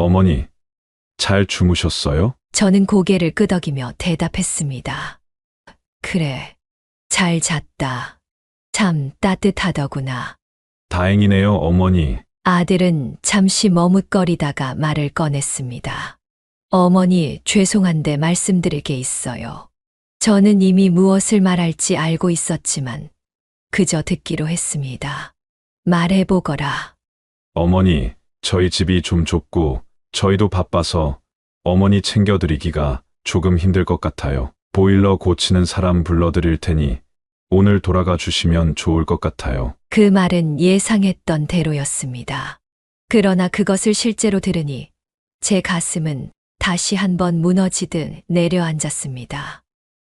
어머니, 잘 주무셨어요? 저는 고개를 끄덕이며 대답했습니다. 그래, 잘 잤다. 참 따뜻하더구나. 다행이네요, 어머니. 아들은 잠시 머뭇거리다가 말을 꺼냈습니다. 어머니, 죄송한데 말씀드릴 게 있어요. 저는 이미 무엇을 말할지 알고 있었지만 그저 듣기로 했습니다. 말해보거라. 어머니, 저희 집이 좀 좁고 저희도 바빠서 어머니 챙겨드리기가 조금 힘들 것 같아요. 보일러 고치는 사람 불러드릴 테니 오늘 돌아가 주시면 좋을 것 같아요. 그 말은 예상했던 대로였습니다. 그러나 그것을 실제로 들으니 제 가슴은 다시 한번 무너지듯 내려앉았습니다.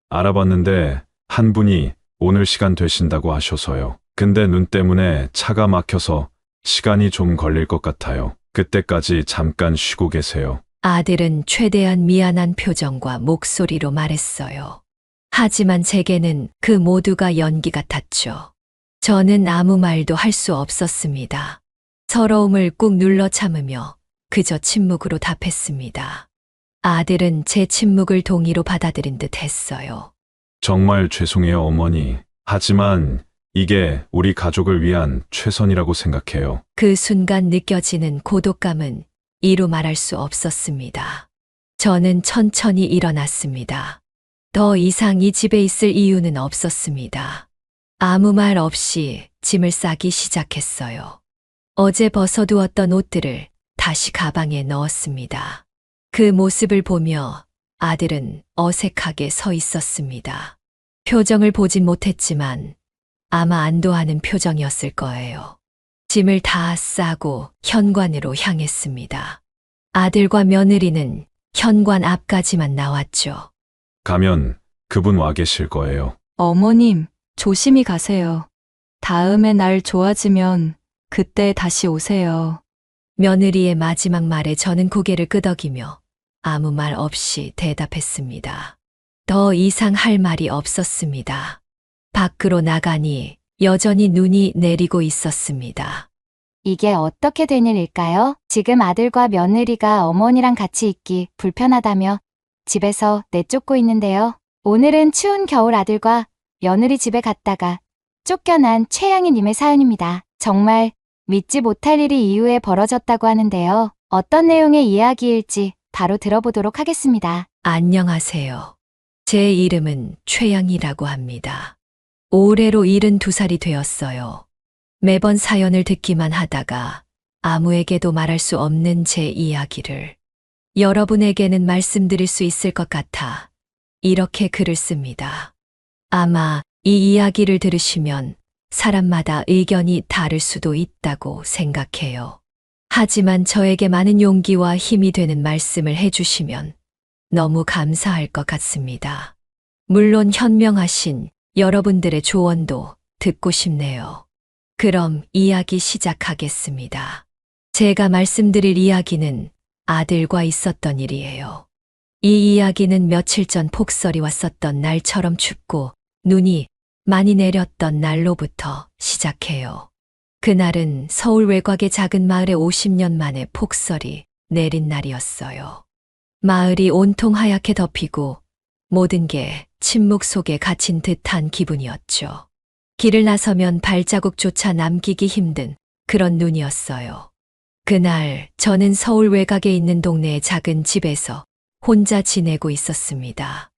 알아봤는데 한 분이 오늘 시간 되신다고 하셔서요. 근데 눈 때문에 차가 막혀서 시간이 좀 걸릴 것 같아요. 그때까지 잠깐 쉬고 계세요. 아들은 최대한 미안한 표정과 목소리로 말했어요. 하지만 제게는 그 모두가 연기 같았죠. 저는 아무 말도 할 수 없었습니다. 서러움을 꾹 눌러 참으며 그저 침묵으로 답했습니다. 아들은 제 침묵을 동의로 받아들인 듯 했어요. 정말 죄송해요, 어머니. 하지만 이게 우리 가족을 위한 최선이라고 생각해요. 그 순간 느껴지는 고독감은 이루 말할 수 없었습니다. 저는 천천히 일어났습니다. 더 이상 이 집에 있을 이유는 없었습니다. 아무 말 없이 짐을 싸기 시작했어요. 어제 벗어두었던 옷들을 다시 가방에 넣었습니다. 그 모습을 보며 아들은 어색하게 서 있었습니다. 표정을 보진 못했지만 아마 안도하는 표정이었을 거예요. 짐을 다 싸고 현관으로 향했습니다. 아들과 며느리는 현관 앞까지만 나왔죠. 가면 그분 와 계실 거예요. 어머님, 조심히 가세요. 다음에 날 좋아지면 그때 다시 오세요. 며느리의 마지막 말에 저는 고개를 끄덕이며 아무 말 없이 대답했습니다. 더 이상 할 말이 없었습니다. 밖으로 나가니 여전히 눈이 내리고 있었습니다. 이게 어떻게 된 일일까요? 지금 아들과 며느리가 어머니랑 같이 있기 불편하다며 집에서 내쫓고 있는데요. 오늘은 추운 겨울 아들과 며느리 집에 갔다가 쫓겨난 최양희님의 사연입니다. 정말 믿지 못할 일이 이후에 벌어졌다고 하는데요. 어떤 내용의 이야기일지 바로 들어보도록 하겠습니다. 안녕하세요. 제 이름은 최양이라고 합니다. 올해로 72살이 되었어요. 매번 사연을 듣기만 하다가 아무에게도 말할 수 없는 제 이야기를 여러분에게는 말씀드릴 수 있을 것 같아 이렇게 글을 씁니다. 아마 이 이야기를 들으시면 사람마다 의견이 다를 수도 있다고 생각해요. 하지만 저에게 많은 용기와 힘이 되는 말씀을 해주시면 너무 감사할 것 같습니다. 물론 현명하신 여러분들의 조언도 듣고 싶네요. 그럼 이야기 시작하겠습니다. 제가 말씀드릴 이야기는 아들과 있었던 일이에요. 이 이야기는 며칠 전 폭설이 왔었던 날처럼 춥고 눈이 많이 내렸던 날로부터 시작해요. 그날은 서울 외곽의 작은 마을에 50년 만에 폭설이 내린 날이었어요. 마을이 온통 하얗게 덮이고 모든 게 침묵 속에 갇힌 듯한 기분이었죠. 길을 나서면 발자국조차 남기기 힘든 그런 눈이었어요. 그날 저는 서울 외곽에 있는 동네의 작은 집에서 혼자 지내고 있었습니다.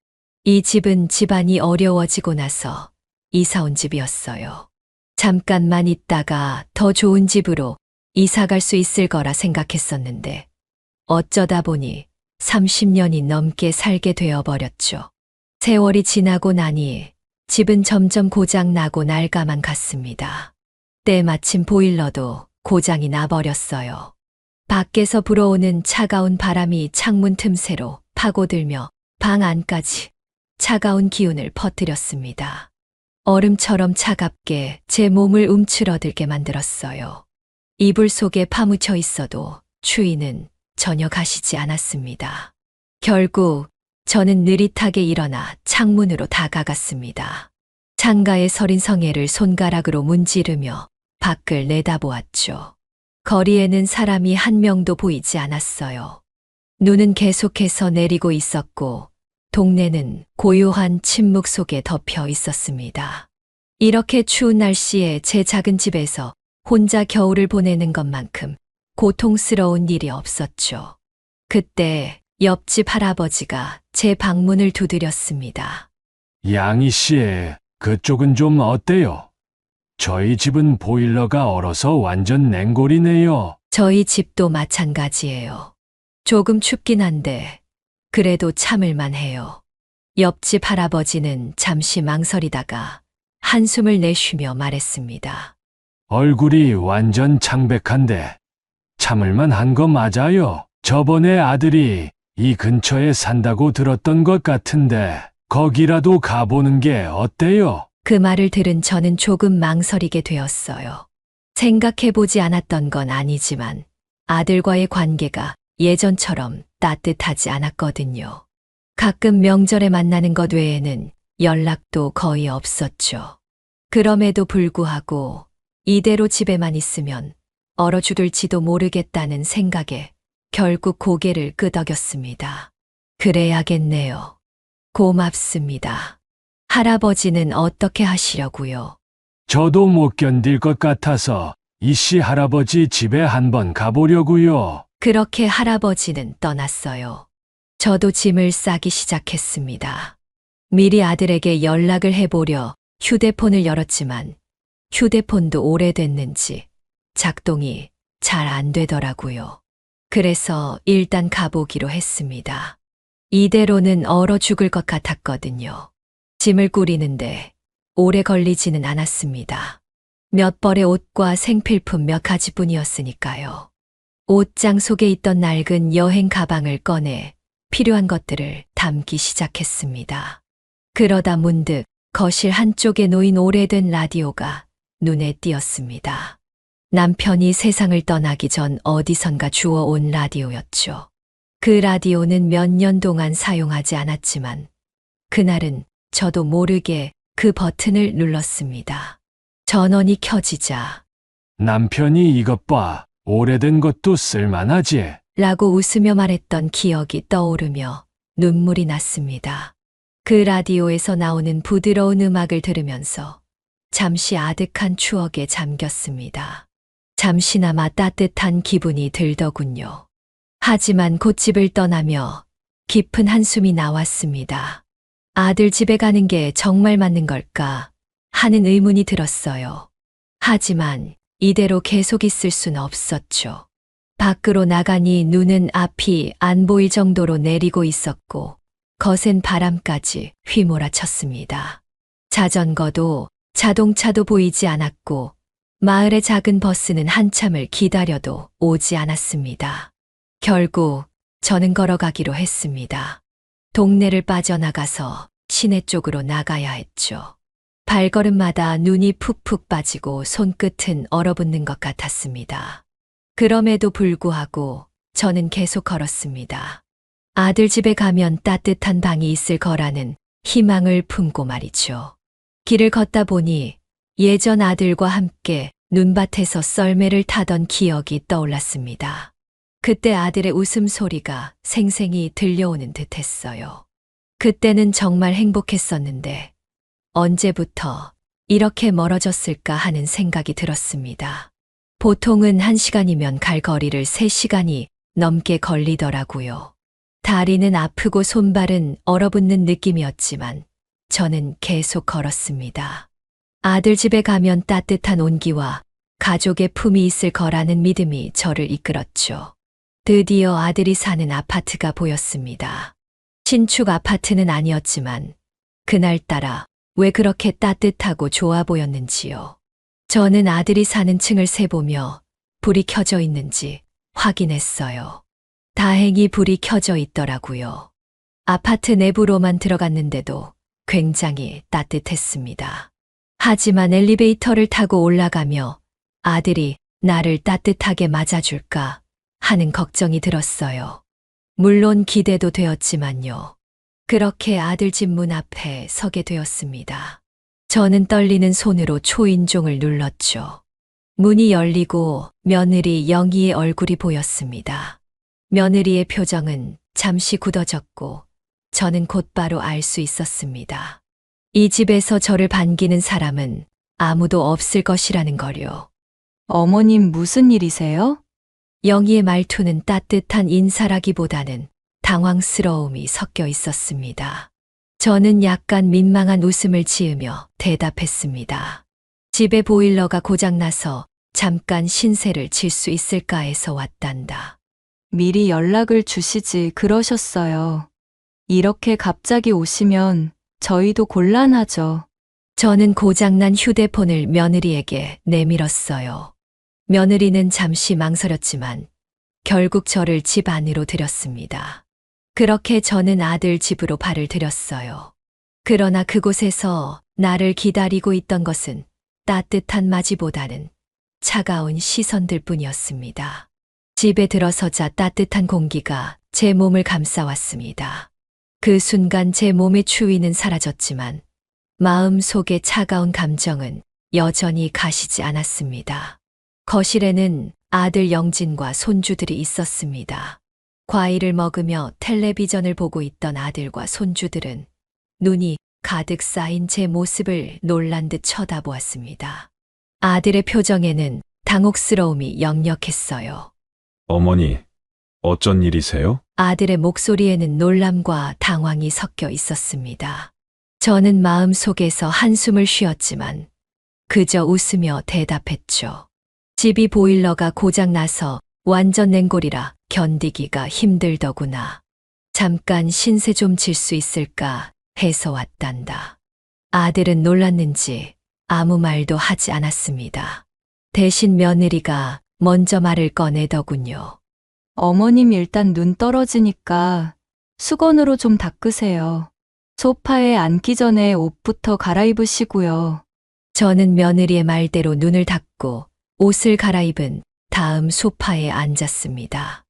이 집은 집안이 어려워지고 나서 이사 온 집이었어요. 잠깐만 있다가 더 좋은 집으로 이사 갈 수 있을 거라 생각했었는데 어쩌다 보니 30년이 넘게 살게 되어버렸죠. 세월이 지나고 나니 집은 점점 고장 나고 낡아만 갔습니다. 때마침 보일러도 고장이 나버렸어요. 밖에서 불어오는 차가운 바람이 창문 틈새로 파고들며 방 안까지 차가운 기운을 퍼뜨렸습니다. 얼음처럼 차갑게 제 몸을 움츠러들게 만들었어요. 이불 속에 파묻혀 있어도 추위는 전혀 가시지 않았습니다. 결국 저는 느릿하게 일어나 창문으로 다가갔습니다. 창가에 서린 성에를 손가락으로 문지르며 밖을 내다보았죠. 거리에는 사람이 한 명도 보이지 않았어요. 눈은 계속해서 내리고 있었고, 동네는 고요한 침묵 속에 덮여 있었습니다. 이렇게 추운 날씨에 제 작은 집에서 혼자 겨울을 보내는 것만큼 고통스러운 일이 없었죠. 그때 옆집 할아버지가 제 방문을 두드렸습니다. 양희 씨, 그쪽은 좀 어때요? 저희 집은 보일러가 얼어서 완전 냉골이네요. 저희 집도 마찬가지예요. 조금 춥긴 한데 그래도 참을만 해요. 옆집 할아버지는 잠시 망설이다가 한숨을 내쉬며 말했습니다. 얼굴이 완전 창백한데 참을만 한 거 맞아요. 저번에 아들이 이 근처에 산다고 들었던 것 같은데 거기라도 가보는 게 어때요? 그 말을 들은 저는 조금 망설이게 되었어요. 생각해보지 않았던 건 아니지만 아들과의 관계가 예전처럼 따뜻하지 않았거든요. 가끔 명절에 만나는 것 외에는 연락도 거의 없었죠. 그럼에도 불구하고 이대로 집에만 있으면 얼어 죽을지도 모르겠다는 생각에 결국 고개를 끄덕였습니다. 그래야겠네요. 고맙습니다. 할아버지는 어떻게 하시려고요? 저도 못 견딜 것 같아서 이씨 할아버지 집에 한번 가보려고요. 그렇게 할아버지는 떠났어요. 저도 짐을 싸기 시작했습니다. 미리 아들에게 연락을 해보려 휴대폰을 열었지만 휴대폰도 오래됐는지 작동이 잘 안 되더라고요. 그래서 일단 가보기로 했습니다. 이대로는 얼어 죽을 것 같았거든요. 짐을 꾸리는데 오래 걸리지는 않았습니다. 몇 벌의 옷과 생필품 몇 가지뿐이었으니까요. 옷장 속에 있던 낡은 여행 가방을 꺼내 필요한 것들을 담기 시작했습니다. 그러다 문득 거실 한쪽에 놓인 오래된 라디오가 눈에 띄었습니다. 남편이 세상을 떠나기 전 어디선가 주워온 라디오였죠. 그 라디오는 몇 년 동안 사용하지 않았지만 그날은 저도 모르게 그 버튼을 눌렀습니다. 전원이 켜지자 남편이 이것 봐. 오래된 것도 쓸만하지. 라고 웃으며 말했던 기억이 떠오르며 눈물이 났습니다. 그 라디오에서 나오는 부드러운 음악을 들으면서 잠시 아득한 추억에 잠겼습니다. 잠시나마 따뜻한 기분이 들더군요. 하지만 곧 집을 떠나며 깊은 한숨이 나왔습니다. 아들 집에 가는 게 정말 맞는 걸까 하는 의문이 들었어요. 하지만 이대로 계속 있을 수는 없었죠. 밖으로 나가니 눈은 앞이 안 보일 정도로 내리고 있었고 거센 바람까지 휘몰아쳤습니다. 자전거도 자동차도 보이지 않았고 마을의 작은 버스는 한참을 기다려도 오지 않았습니다. 결국 저는 걸어가기로 했습니다. 동네를 빠져나가서 시내 쪽으로 나가야 했죠. 발걸음마다 눈이 푹푹 빠지고 손끝은 얼어붙는 것 같았습니다. 그럼에도 불구하고 저는 계속 걸었습니다. 아들 집에 가면 따뜻한 방이 있을 거라는 희망을 품고 말이죠. 길을 걷다 보니 예전 아들과 함께 눈밭에서 썰매를 타던 기억이 떠올랐습니다. 그때 아들의 웃음소리가 생생히 들려오는 듯 했어요. 그때는 정말 행복했었는데 언제부터 이렇게 멀어졌을까 하는 생각이 들었습니다. 보통은 1시간이면 갈 거리를 3시간이 넘게 걸리더라고요. 다리는 아프고 손발은 얼어붙는 느낌이었지만 저는 계속 걸었습니다. 아들 집에 가면 따뜻한 온기와 가족의 품이 있을 거라는 믿음이 저를 이끌었죠. 드디어 아들이 사는 아파트가 보였습니다. 신축 아파트는 아니었지만 그날따라 왜 그렇게 따뜻하고 좋아 보였는지요. 저는 아들이 사는 층을 세보며 불이 켜져 있는지 확인했어요. 다행히 불이 켜져 있더라고요. 아파트 내부로만 들어갔는데도 굉장히 따뜻했습니다. 하지만 엘리베이터를 타고 올라가며 아들이 나를 따뜻하게 맞아줄까 하는 걱정이 들었어요. 물론 기대도 되었지만요. 그렇게 아들 집 문 앞에 서게 되었습니다. 저는 떨리는 손으로 초인종을 눌렀죠. 문이 열리고 며느리 영희의 얼굴이 보였습니다. 며느리의 표정은 잠시 굳어졌고 저는 곧바로 알 수 있었습니다. 이 집에서 저를 반기는 사람은 아무도 없을 것이라는 거요. 어머님 무슨 일이세요? 영희의 말투는 따뜻한 인사라기보다는 당황스러움이 섞여 있었습니다. 저는 약간 민망한 웃음을 지으며 대답했습니다. 집에 보일러가 고장나서 잠깐 신세를 질 수 있을까 해서 왔단다. 미리 연락을 주시지 그러셨어요. 이렇게 갑자기 오시면 저희도 곤란하죠. 저는 고장난 휴대폰을 며느리에게 내밀었어요. 며느리는 잠시 망설였지만 결국 저를 집 안으로 들였습니다. 그렇게 저는 아들 집으로 발을 들였어요. 그러나 그곳에서 나를 기다리고 있던 것은 따뜻한 맞이보다는 차가운 시선들 뿐이었습니다. 집에 들어서자 따뜻한 공기가 제 몸을 감싸왔습니다. 그 순간 제 몸의 추위는 사라졌지만 마음 속의 차가운 감정은 여전히 가시지 않았습니다. 거실에는 아들 영진과 손주들이 있었습니다. 과일을 먹으며 텔레비전을 보고 있던 아들과 손주들은 눈이 가득 쌓인 제 모습을 놀란 듯 쳐다보았습니다. 아들의 표정에는 당혹스러움이 역력했어요. 어머니, 어쩐 일이세요? 아들의 목소리에는 놀람과 당황이 섞여 있었습니다. 저는 마음속에서 한숨을 쉬었지만 그저 웃으며 대답했죠. 집이 보일러가 고장나서 완전 냉골이라 견디기가 힘들더구나. 잠깐 신세 좀 질 수 있을까 해서 왔단다. 아들은 놀랐는지 아무 말도 하지 않았습니다. 대신 며느리가 먼저 말을 꺼내더군요. 어머님 일단 눈 떨어지니까 수건으로 좀 닦으세요. 소파에 앉기 전에 옷부터 갈아입으시고요. 저는 며느리의 말대로 눈을 닫고 옷을 갈아입은 다음 소파에 앉았습니다.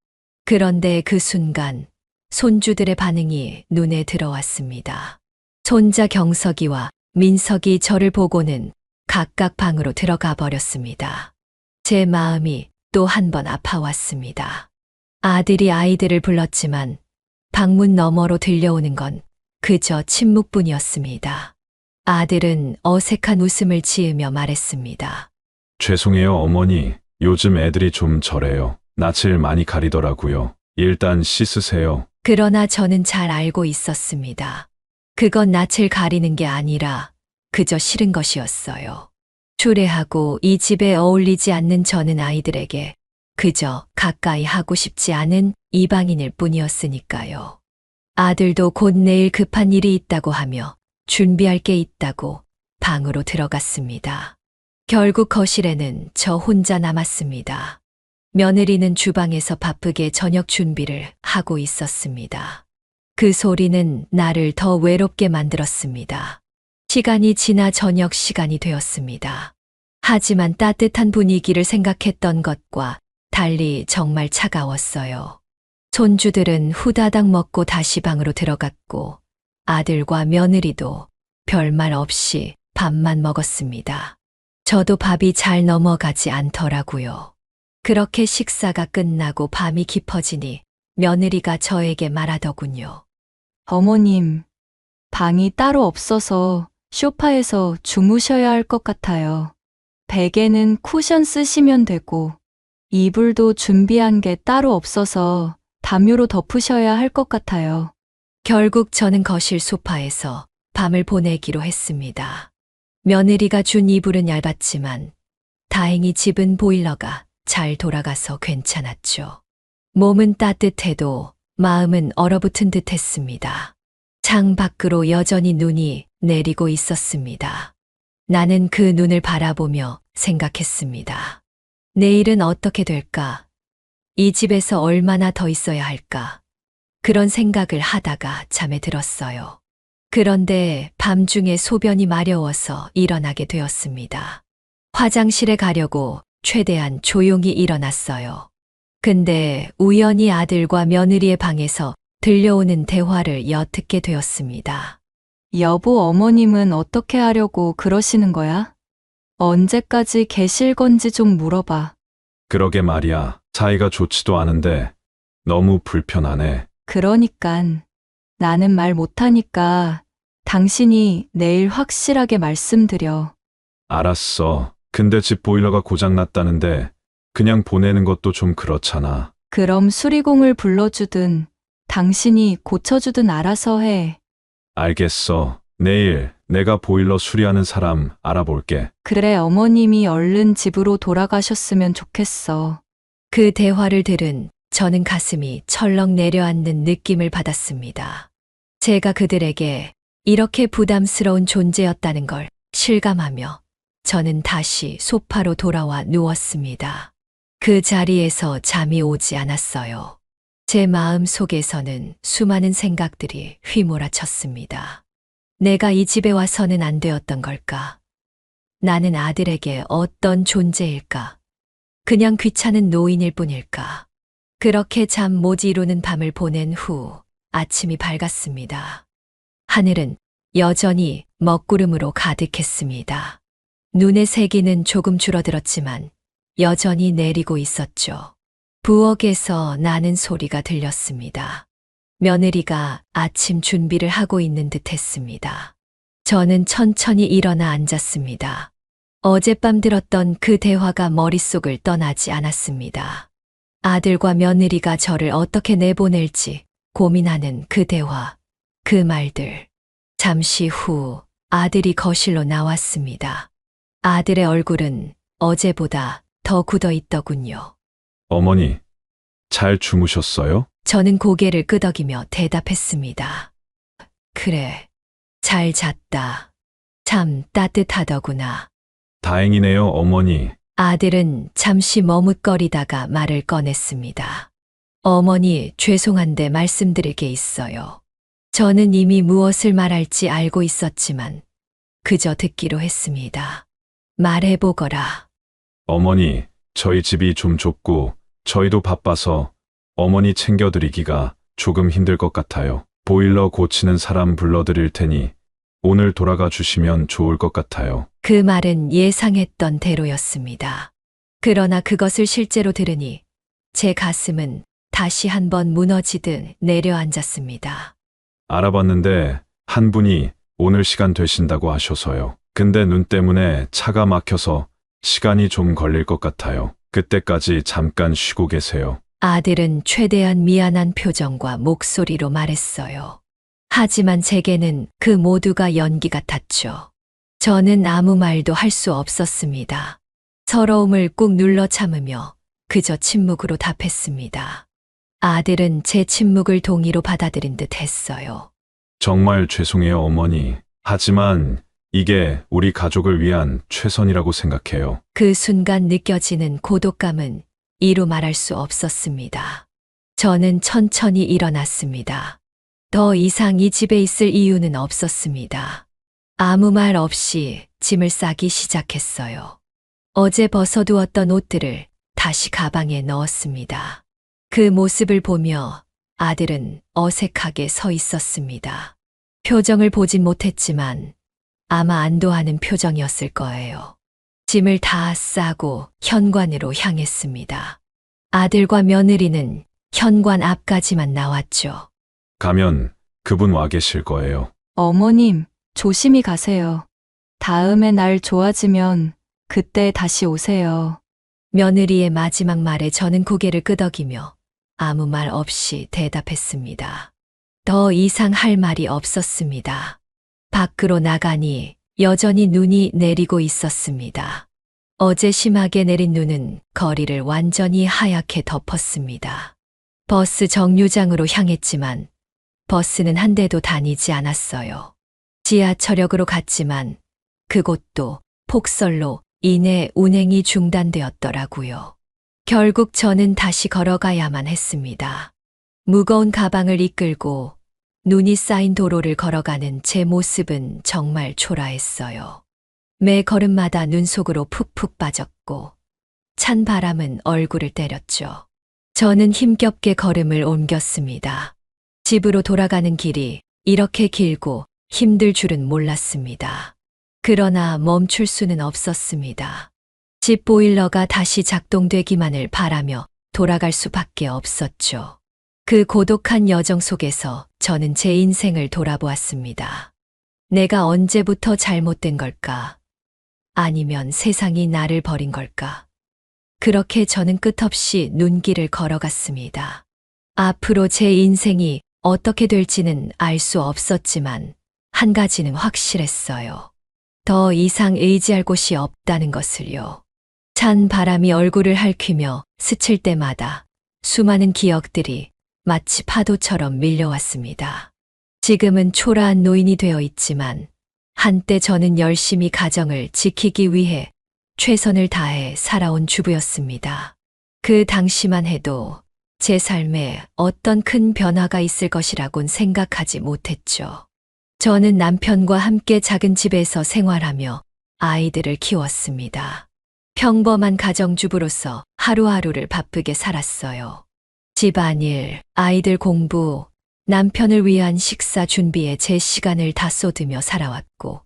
그런데 그 순간 손주들의 반응이 눈에 들어왔습니다. 손자 경석이와 민석이 저를 보고는 각각 방으로 들어가 버렸습니다. 제 마음이 또 한 번 아파왔습니다. 아들이 아이들을 불렀지만 방문 너머로 들려오는 건 그저 침묵뿐이었습니다. 아들은 어색한 웃음을 지으며 말했습니다. 죄송해요, 어머니. 요즘 애들이 좀 저래요. 낯을 많이 가리더라고요. 일단 씻으세요. 그러나 저는 잘 알고 있었습니다. 그건 낯을 가리는 게 아니라 그저 싫은 것이었어요. 추레하고 이 집에 어울리지 않는 저는 아이들에게 그저 가까이 하고 싶지 않은 이방인일 뿐이었으니까요. 아들도 곧 내일 급한 일이 있다고 하며 준비할 게 있다고 방으로 들어갔습니다. 결국 거실에는 저 혼자 남았습니다. 며느리는 주방에서 바쁘게 저녁 준비를 하고 있었습니다. 그 소리는 나를 더 외롭게 만들었습니다. 시간이 지나 저녁 시간이 되었습니다. 하지만 따뜻한 분위기를 생각했던 것과 달리 정말 차가웠어요. 손주들은 후다닥 먹고 다시 방으로 들어갔고 아들과 며느리도 별말 없이 밥만 먹었습니다. 저도 밥이 잘 넘어가지 않더라고요. 그렇게 식사가 끝나고 밤이 깊어지니 며느리가 저에게 말하더군요. 어머님, 방이 따로 없어서 소파에서 주무셔야 할 것 같아요. 베개는 쿠션 쓰시면 되고, 이불도 준비한 게 따로 없어서 담요로 덮으셔야 할 것 같아요. 결국 저는 거실 소파에서 밤을 보내기로 했습니다. 며느리가 준 이불은 얇았지만 다행히 집은 보일러가 잘 돌아가서 괜찮았죠. 몸은 따뜻해도 마음은 얼어붙은 듯 했습니다. 창 밖으로 여전히 눈이 내리고 있었습니다. 나는 그 눈을 바라보며 생각했습니다. 내일은 어떻게 될까? 이 집에서 얼마나 더 있어야 할까? 그런 생각을 하다가 잠에 들었어요. 그런데 밤중에 소변이 마려워서 일어나게 되었습니다. 화장실에 가려고 최대한 조용히 일어났어요. 근데 우연히 아들과 며느리의 방에서 들려오는 대화를 엿듣게 되었습니다. 여보, 어머님은 어떻게 하려고 그러시는 거야? 언제까지 계실 건지 좀 물어봐. 그러게 말이야. 사이가 좋지도 않은데 너무 불편하네. 그러니깐 나는 말 못하니까 당신이 내일 확실하게 말씀드려. 알았어. 근데 집 보일러가 고장났다는데 그냥 보내는 것도 좀 그렇잖아. 그럼 수리공을 불러주든 당신이 고쳐주든 알아서 해. 알겠어. 내일 내가 보일러 수리하는 사람 알아볼게. 그래, 어머님이 얼른 집으로 돌아가셨으면 좋겠어. 그 대화를 들은 저는 가슴이 철렁 내려앉는 느낌을 받았습니다. 제가 그들에게 이렇게 부담스러운 존재였다는 걸 실감하며 저는 다시 소파로 돌아와 누웠습니다. 그 자리에서 잠이 오지 않았어요. 제 마음 속에서는 수많은 생각들이 휘몰아쳤습니다. 내가 이 집에 와서는 안 되었던 걸까? 나는 아들에게 어떤 존재일까? 그냥 귀찮은 노인일 뿐일까? 그렇게 잠 못 이루는 밤을 보낸 후 아침이 밝았습니다. 하늘은 여전히 먹구름으로 가득했습니다. 눈의 세기는 조금 줄어들었지만 여전히 내리고 있었죠. 부엌에서 나는 소리가 들렸습니다. 며느리가 아침 준비를 하고 있는 듯 했습니다. 저는 천천히 일어나 앉았습니다. 어젯밤 들었던 그 대화가 머릿속을 떠나지 않았습니다. 아들과 며느리가 저를 어떻게 내보낼지 고민하는 그 대화, 그 말들. 잠시 후 아들이 거실로 나왔습니다. 아들의 얼굴은 어제보다 더 굳어 있더군요. 어머니, 잘 주무셨어요? 저는 고개를 끄덕이며 대답했습니다. 그래, 잘 잤다. 참 따뜻하더구나. 다행이네요, 어머니. 아들은 잠시 머뭇거리다가 말을 꺼냈습니다. 어머니, 죄송한데 말씀드릴 게 있어요. 저는 이미 무엇을 말할지 알고 있었지만 그저 듣기로 했습니다. 말해보거라. 어머니, 저희 집이 좀 좁고 저희도 바빠서 어머니 챙겨드리기가 조금 힘들 것 같아요. 보일러 고치는 사람 불러드릴 테니 오늘 돌아가 주시면 좋을 것 같아요. 그 말은 예상했던 대로였습니다. 그러나 그것을 실제로 들으니 제 가슴은 다시 한번 무너지듯 내려앉았습니다. 알아봤는데 한 분이 오늘 시간 되신다고 하셔서요. 근데 눈 때문에 차가 막혀서 시간이 좀 걸릴 것 같아요. 그때까지 잠깐 쉬고 계세요. 아들은 최대한 미안한 표정과 목소리로 말했어요. 하지만 제게는 그 모두가 연기 같았죠. 저는 아무 말도 할 수 없었습니다. 서러움을 꾹 눌러 참으며 그저 침묵으로 답했습니다. 아들은 제 침묵을 동의로 받아들인 듯 했어요. 정말 죄송해요, 어머니. 하지만 이게 우리 가족을 위한 최선이라고 생각해요. 그 순간 느껴지는 고독감은 이루 말할 수 없었습니다. 저는 천천히 일어났습니다. 더 이상 이 집에 있을 이유는 없었습니다. 아무 말 없이 짐을 싸기 시작했어요. 어제 벗어두었던 옷들을 다시 가방에 넣었습니다. 그 모습을 보며 아들은 어색하게 서 있었습니다. 표정을 보진 못했지만 아마 안도하는 표정이었을 거예요. 짐을 다 싸고 현관으로 향했습니다. 아들과 며느리는 현관 앞까지만 나왔죠. 가면 그분 와 계실 거예요. 어머님, 조심히 가세요. 다음에 날 좋아지면 그때 다시 오세요. 며느리의 마지막 말에 저는 고개를 끄덕이며 아무 말 없이 대답했습니다. 더 이상 할 말이 없었습니다. 밖으로 나가니 여전히 눈이 내리고 있었습니다. 어제 심하게 내린 눈은 거리를 완전히 하얗게 덮었습니다. 버스 정류장으로 향했지만 버스는 한 대도 다니지 않았어요. 지하철역으로 갔지만 그곳도 폭설로 인해 운행이 중단되었더라고요. 결국 저는 다시 걸어가야만 했습니다. 무거운 가방을 이끌고 눈이 쌓인 도로를 걸어가는 제 모습은 정말 초라했어요. 매 걸음마다 눈 속으로 푹푹 빠졌고 찬 바람은 얼굴을 때렸죠. 저는 힘겹게 걸음을 옮겼습니다. 집으로 돌아가는 길이 이렇게 길고 힘들 줄은 몰랐습니다. 그러나 멈출 수는 없었습니다. 집 보일러가 다시 작동되기만을 바라며 돌아갈 수밖에 없었죠. 그 고독한 여정 속에서 저는 제 인생을 돌아보았습니다. 내가 언제부터 잘못된 걸까? 아니면 세상이 나를 버린 걸까? 그렇게 저는 끝없이 눈길을 걸어갔습니다. 앞으로 제 인생이 어떻게 될지는 알 수 없었지만 한 가지는 확실했어요. 더 이상 의지할 곳이 없다는 것을요. 찬 바람이 얼굴을 핥히며 스칠 때마다 수많은 기억들이 마치 파도처럼 밀려왔습니다. 지금은 초라한 노인이 되어 있지만 한때 저는 열심히 가정을 지키기 위해 최선을 다해 살아온 주부였습니다. 그 당시만 해도 제 삶에 어떤 큰 변화가 있을 것이라곤 생각하지 못했죠. 저는 남편과 함께 작은 집에서 생활하며 아이들을 키웠습니다. 평범한 가정주부로서 하루하루를 바쁘게 살았어요. 집안일, 아이들 공부, 남편을 위한 식사 준비에 제 시간을 다 쏟으며 살아왔고,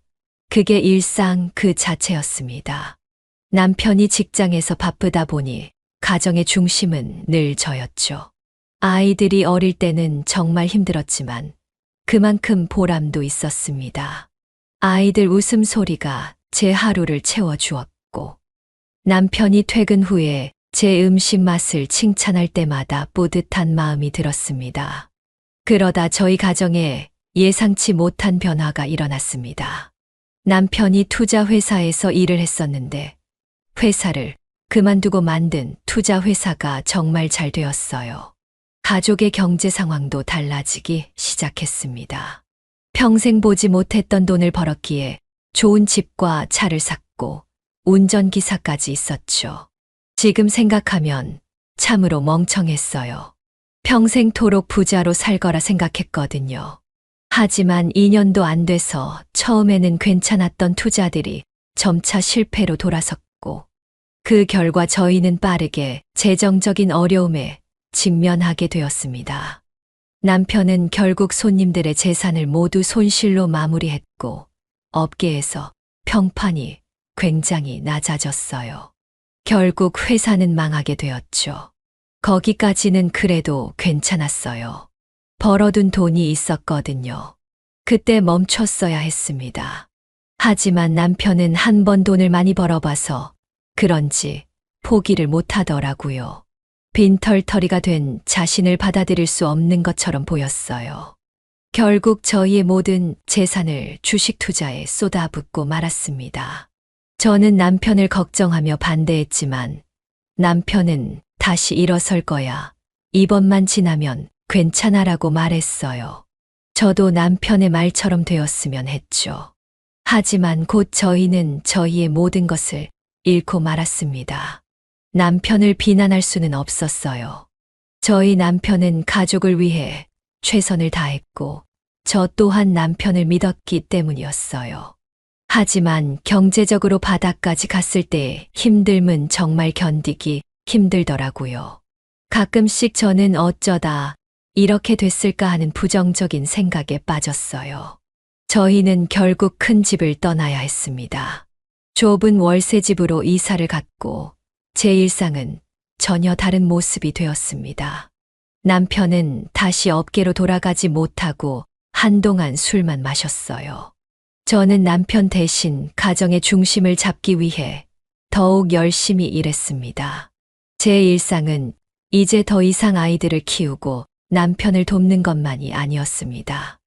그게 일상 그 자체였습니다. 남편이 직장에서 바쁘다 보니 가정의 중심은 늘 저였죠. 아이들이 어릴 때는 정말 힘들었지만 그만큼 보람도 있었습니다. 아이들 웃음소리가 제 하루를 채워주었고, 남편이 퇴근 후에 제 음식 맛을 칭찬할 때마다 뿌듯한 마음이 들었습니다. 그러다 저희 가정에 예상치 못한 변화가 일어났습니다. 남편이 투자회사에서 일을 했었는데 회사를 그만두고 만든 투자회사가 정말 잘 되었어요. 가족의 경제 상황도 달라지기 시작했습니다. 평생 보지 못했던 돈을 벌었기에 좋은 집과 차를 샀고 운전기사까지 있었죠. 지금 생각하면 참으로 멍청했어요. 평생토록 부자로 살 거라 생각했거든요. 하지만 2년도 안 돼서 처음에는 괜찮았던 투자들이 점차 실패로 돌아섰고, 그 결과 저희는 빠르게 재정적인 어려움에 직면하게 되었습니다. 남편은 결국 손님들의 재산을 모두 손실로 마무리했고, 업계에서 평판이 굉장히 낮아졌어요. 결국 회사는 망하게 되었죠. 거기까지는 그래도 괜찮았어요. 벌어둔 돈이 있었거든요. 그때 멈췄어야 했습니다. 하지만 남편은 한 번 돈을 많이 벌어봐서 그런지 포기를 못하더라고요. 빈털터리가 된 자신을 받아들일 수 없는 것처럼 보였어요. 결국 저희의 모든 재산을 주식 투자에 쏟아붓고 말았습니다. 저는 남편을 걱정하며 반대했지만 남편은 다시 일어설 거야. 이번만 지나면 괜찮아라고 말했어요. 저도 남편의 말처럼 되었으면 했죠. 하지만 곧 저희는 저희의 모든 것을 잃고 말았습니다. 남편을 비난할 수는 없었어요. 저희 남편은 가족을 위해 최선을 다했고 저 또한 남편을 믿었기 때문이었어요. 하지만 경제적으로 바닥까지 갔을 때의 힘듦은 정말 견디기 힘들더라고요. 가끔씩 저는 어쩌다 이렇게 됐을까 하는 부정적인 생각에 빠졌어요. 저희는 결국 큰 집을 떠나야 했습니다. 좁은 월세집으로 이사를 갔고 제 일상은 전혀 다른 모습이 되었습니다. 남편은 다시 업계로 돌아가지 못하고 한동안 술만 마셨어요. 저는 남편 대신 가정의 중심을 잡기 위해 더욱 열심히 일했습니다. 제 일상은 이제 더 이상 아이들을 키우고 남편을 돕는 것만이 아니었습니다.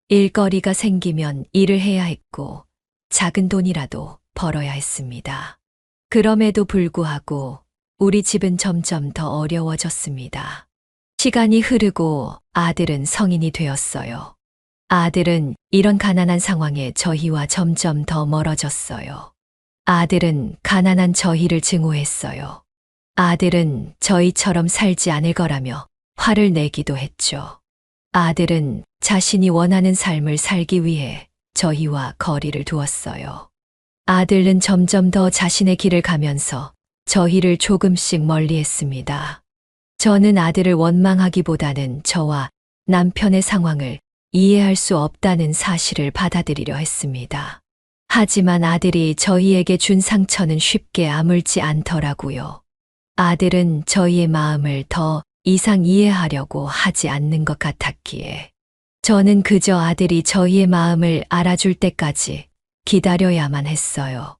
일거리가 생기면 일을 해야 했고 작은 돈이라도 벌어야 했습니다. 그럼에도 불구하고 우리 집은 점점 더 어려워졌습니다. 시간이 흐르고 아들은 성인이 되었어요. 아들은 이런 가난한 상황에 저희와 점점 더 멀어졌어요. 아들은 가난한 저희를 증오했어요. 아들은 저희처럼 살지 않을 거라며 화를 내기도 했죠. 아들은 자신이 원하는 삶을 살기 위해 저희와 거리를 두었어요. 아들은 점점 더 자신의 길을 가면서 저희를 조금씩 멀리했습니다. 저는 아들을 원망하기보다는 저와 남편의 상황을 이해할 수 없다는 사실을 받아들이려 했습니다. 하지만 아들이 저희에게 준 상처는 쉽게 아물지 않더라고요. 아들은 저희의 마음을 더 이상 이해하려고 하지 않는 것 같았기에 저는 그저 아들이 저희의 마음을 알아줄 때까지 기다려야만 했어요.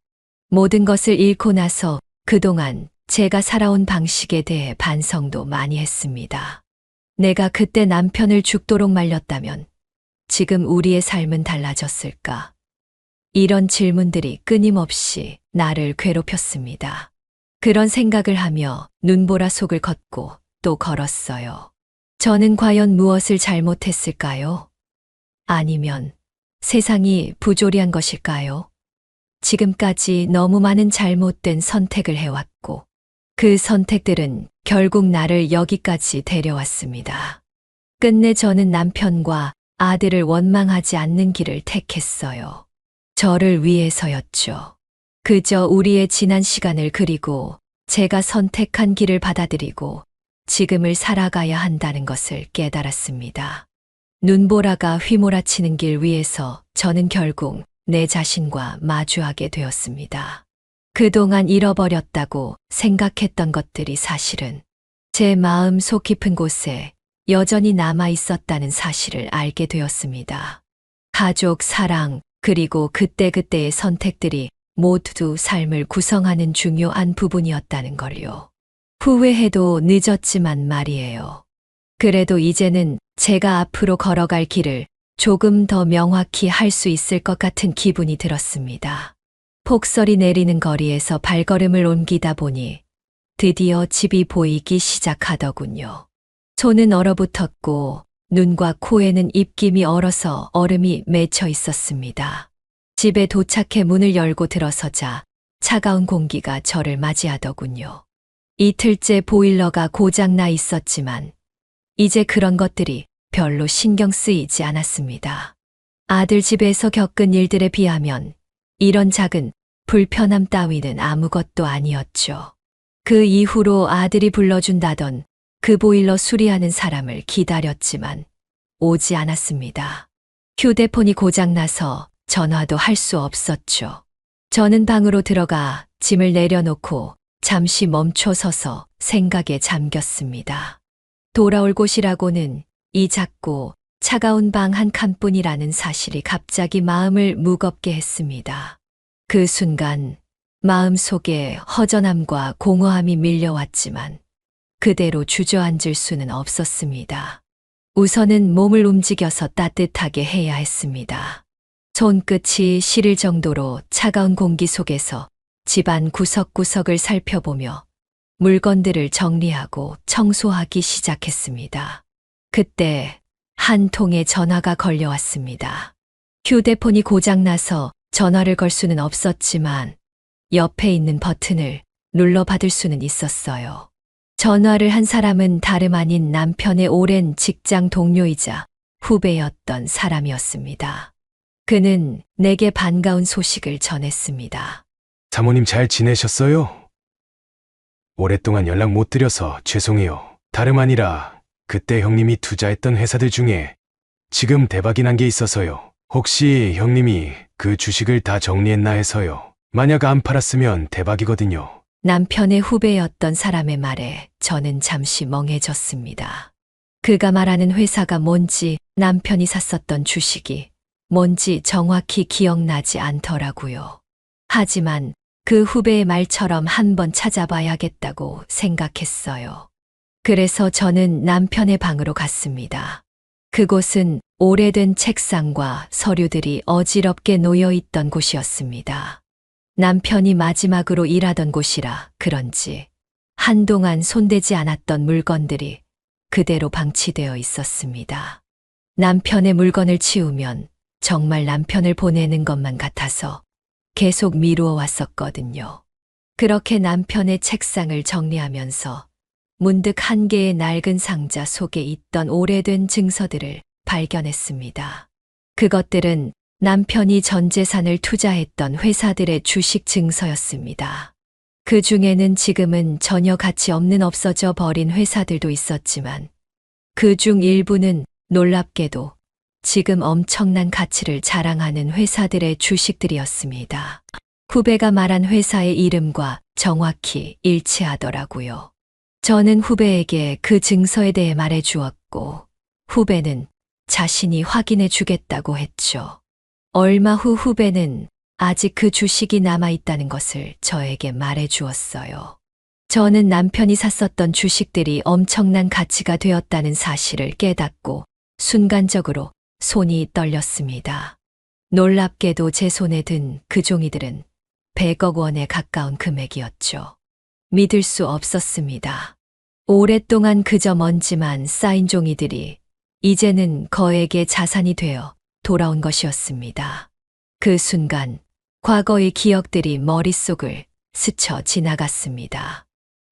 모든 것을 잃고 나서 그동안 제가 살아온 방식에 대해 반성도 많이 했습니다. 내가 그때 남편을 죽도록 말렸다면 지금 우리의 삶은 달라졌을까? 이런 질문들이 끊임없이 나를 괴롭혔습니다. 그런 생각을 하며 눈보라 속을 걷고 또 걸었어요. 저는 과연 무엇을 잘못했을까요? 아니면 세상이 부조리한 것일까요? 지금까지 너무 많은 잘못된 선택을 해왔고 그 선택들은 결국 나를 여기까지 데려왔습니다. 끝내 저는 남편과 아들을 원망하지 않는 길을 택했어요. 저를 위해서였죠. 그저 우리의 지난 시간을 그리고 제가 선택한 길을 받아들이고 지금을 살아가야 한다는 것을 깨달았습니다. 눈보라가 휘몰아치는 길 위에서 저는 결국 내 자신과 마주하게 되었습니다. 그동안 잃어버렸다고 생각했던 것들이 사실은 제 마음 속 깊은 곳에 여전히 남아 있었다는 사실을 알게 되었습니다. 가족, 사랑, 그리고 그때그때의 선택들이 모두 삶을 구성하는 중요한 부분이었다는 걸요. 후회해도 늦었지만 말이에요. 그래도 이제는 제가 앞으로 걸어갈 길을 조금 더 명확히 할 수 있을 것 같은 기분이 들었습니다. 폭설이 내리는 거리에서 발걸음을 옮기다 보니 드디어 집이 보이기 시작하더군요. 손은 얼어붙었고 눈과 코에는 입김이 얼어서 얼음이 맺혀 있었습니다. 집에 도착해 문을 열고 들어서자 차가운 공기가 저를 맞이하더군요. 이틀째 보일러가 고장나 있었지만 이제 그런 것들이 별로 신경 쓰이지 않았습니다. 아들 집에서 겪은 일들에 비하면 이런 작은 불편함 따위는 아무것도 아니었죠. 그 이후로 아들이 불러준다던 그 보일러 수리하는 사람을 기다렸지만 오지 않았습니다. 휴대폰이 고장나서 전화도 할 수 없었죠. 저는 방으로 들어가 짐을 내려놓고 잠시 멈춰 서서 생각에 잠겼습니다. 돌아올 곳이라고는 이 작고 차가운 방 한 칸뿐이라는 사실이 갑자기 마음을 무겁게 했습니다. 그 순간 마음속에 허전함과 공허함이 밀려왔지만 그대로 주저앉을 수는 없었습니다. 우선은 몸을 움직여서 따뜻하게 해야 했습니다. 손끝이 시릴 정도로 차가운 공기 속에서 집안 구석구석을 살펴보며 물건들을 정리하고 청소하기 시작했습니다. 그때 한 통의 전화가 걸려왔습니다. 휴대폰이 고장나서 전화를 걸 수는 없었지만 옆에 있는 버튼을 눌러 받을 수는 있었어요. 전화를 한 사람은 다름 아닌 남편의 오랜 직장 동료이자 후배였던 사람이었습니다. 그는 내게 반가운 소식을 전했습니다. 사모님 잘 지내셨어요? 오랫동안 연락 못 드려서 죄송해요. 다름 아니라 그때 형님이 투자했던 회사들 중에 지금 대박이 난 게 있어서요. 혹시 형님이 그 주식을 다 정리했나 해서요. 만약 안 팔았으면 대박이거든요. 남편의 후배였던 사람의 말에 저는 잠시 멍해졌습니다. 그가 말하는 회사가 뭔지, 남편이 샀었던 주식이 뭔지 정확히 기억나지 않더라고요. 하지만 그 후배의 말처럼 한번 찾아봐야겠다고 생각했어요. 그래서 저는 남편의 방으로 갔습니다. 그곳은 오래된 책상과 서류들이 어지럽게 놓여 있던 곳이었습니다. 남편이 마지막으로 일하던 곳이라 그런지 한동안 손대지 않았던 물건들이 그대로 방치되어 있었습니다. 남편의 물건을 치우면 정말 남편을 보내는 것만 같아서 계속 미루어 왔었거든요. 그렇게 남편의 책상을 정리하면서 문득 한 개의 낡은 상자 속에 있던 오래된 증서들을 발견했습니다. 그것들은 남편이 전 재산을 투자했던 회사들의 주식 증서였습니다. 그 중에는 지금은 전혀 가치 없는 없어져 버린 회사들도 있었지만 그 중 일부는 놀랍게도 지금 엄청난 가치를 자랑하는 회사들의 주식들이었습니다. 후배가 말한 회사의 이름과 정확히 일치하더라고요. 저는 후배에게 그 증서에 대해 말해 주었고, 후배는 자신이 확인해 주겠다고 했죠. 얼마 후 후배는 아직 그 주식이 남아있다는 것을 저에게 말해 주었어요. 저는 남편이 샀었던 주식들이 엄청난 가치가 되었다는 사실을 깨닫고 순간적으로 손이 떨렸습니다. 놀랍게도 제 손에 든 그 종이들은 100억 원에 가까운 금액이었죠. 믿을 수 없었습니다. 오랫동안 그저 먼지만 쌓인 종이들이 이제는 거액의 자산이 되어 돌아온 것이었습니다. 그 순간 과거의 기억들이 머릿속을 스쳐 지나갔습니다.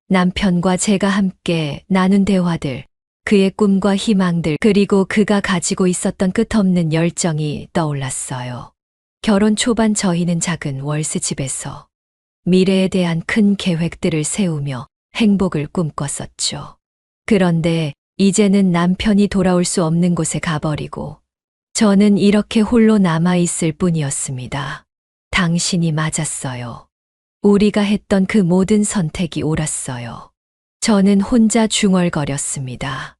남편과 제가 함께 나눈 대화들, 그의 꿈과 희망들, 그리고 그가 가지고 있었던 끝없는 열정이 떠올랐어요. 결혼 초반 저희는 작은 월세집에서 미래에 대한 큰 계획들을 세우며 행복을 꿈꿨었죠. 그런데 이제는 남편이 돌아올 수 없는 곳에 가버리고 저는 이렇게 홀로 남아있을 뿐이었습니다. 당신이 맞았어요. 우리가 했던 그 모든 선택이 옳았어요. 저는 혼자 중얼거렸습니다.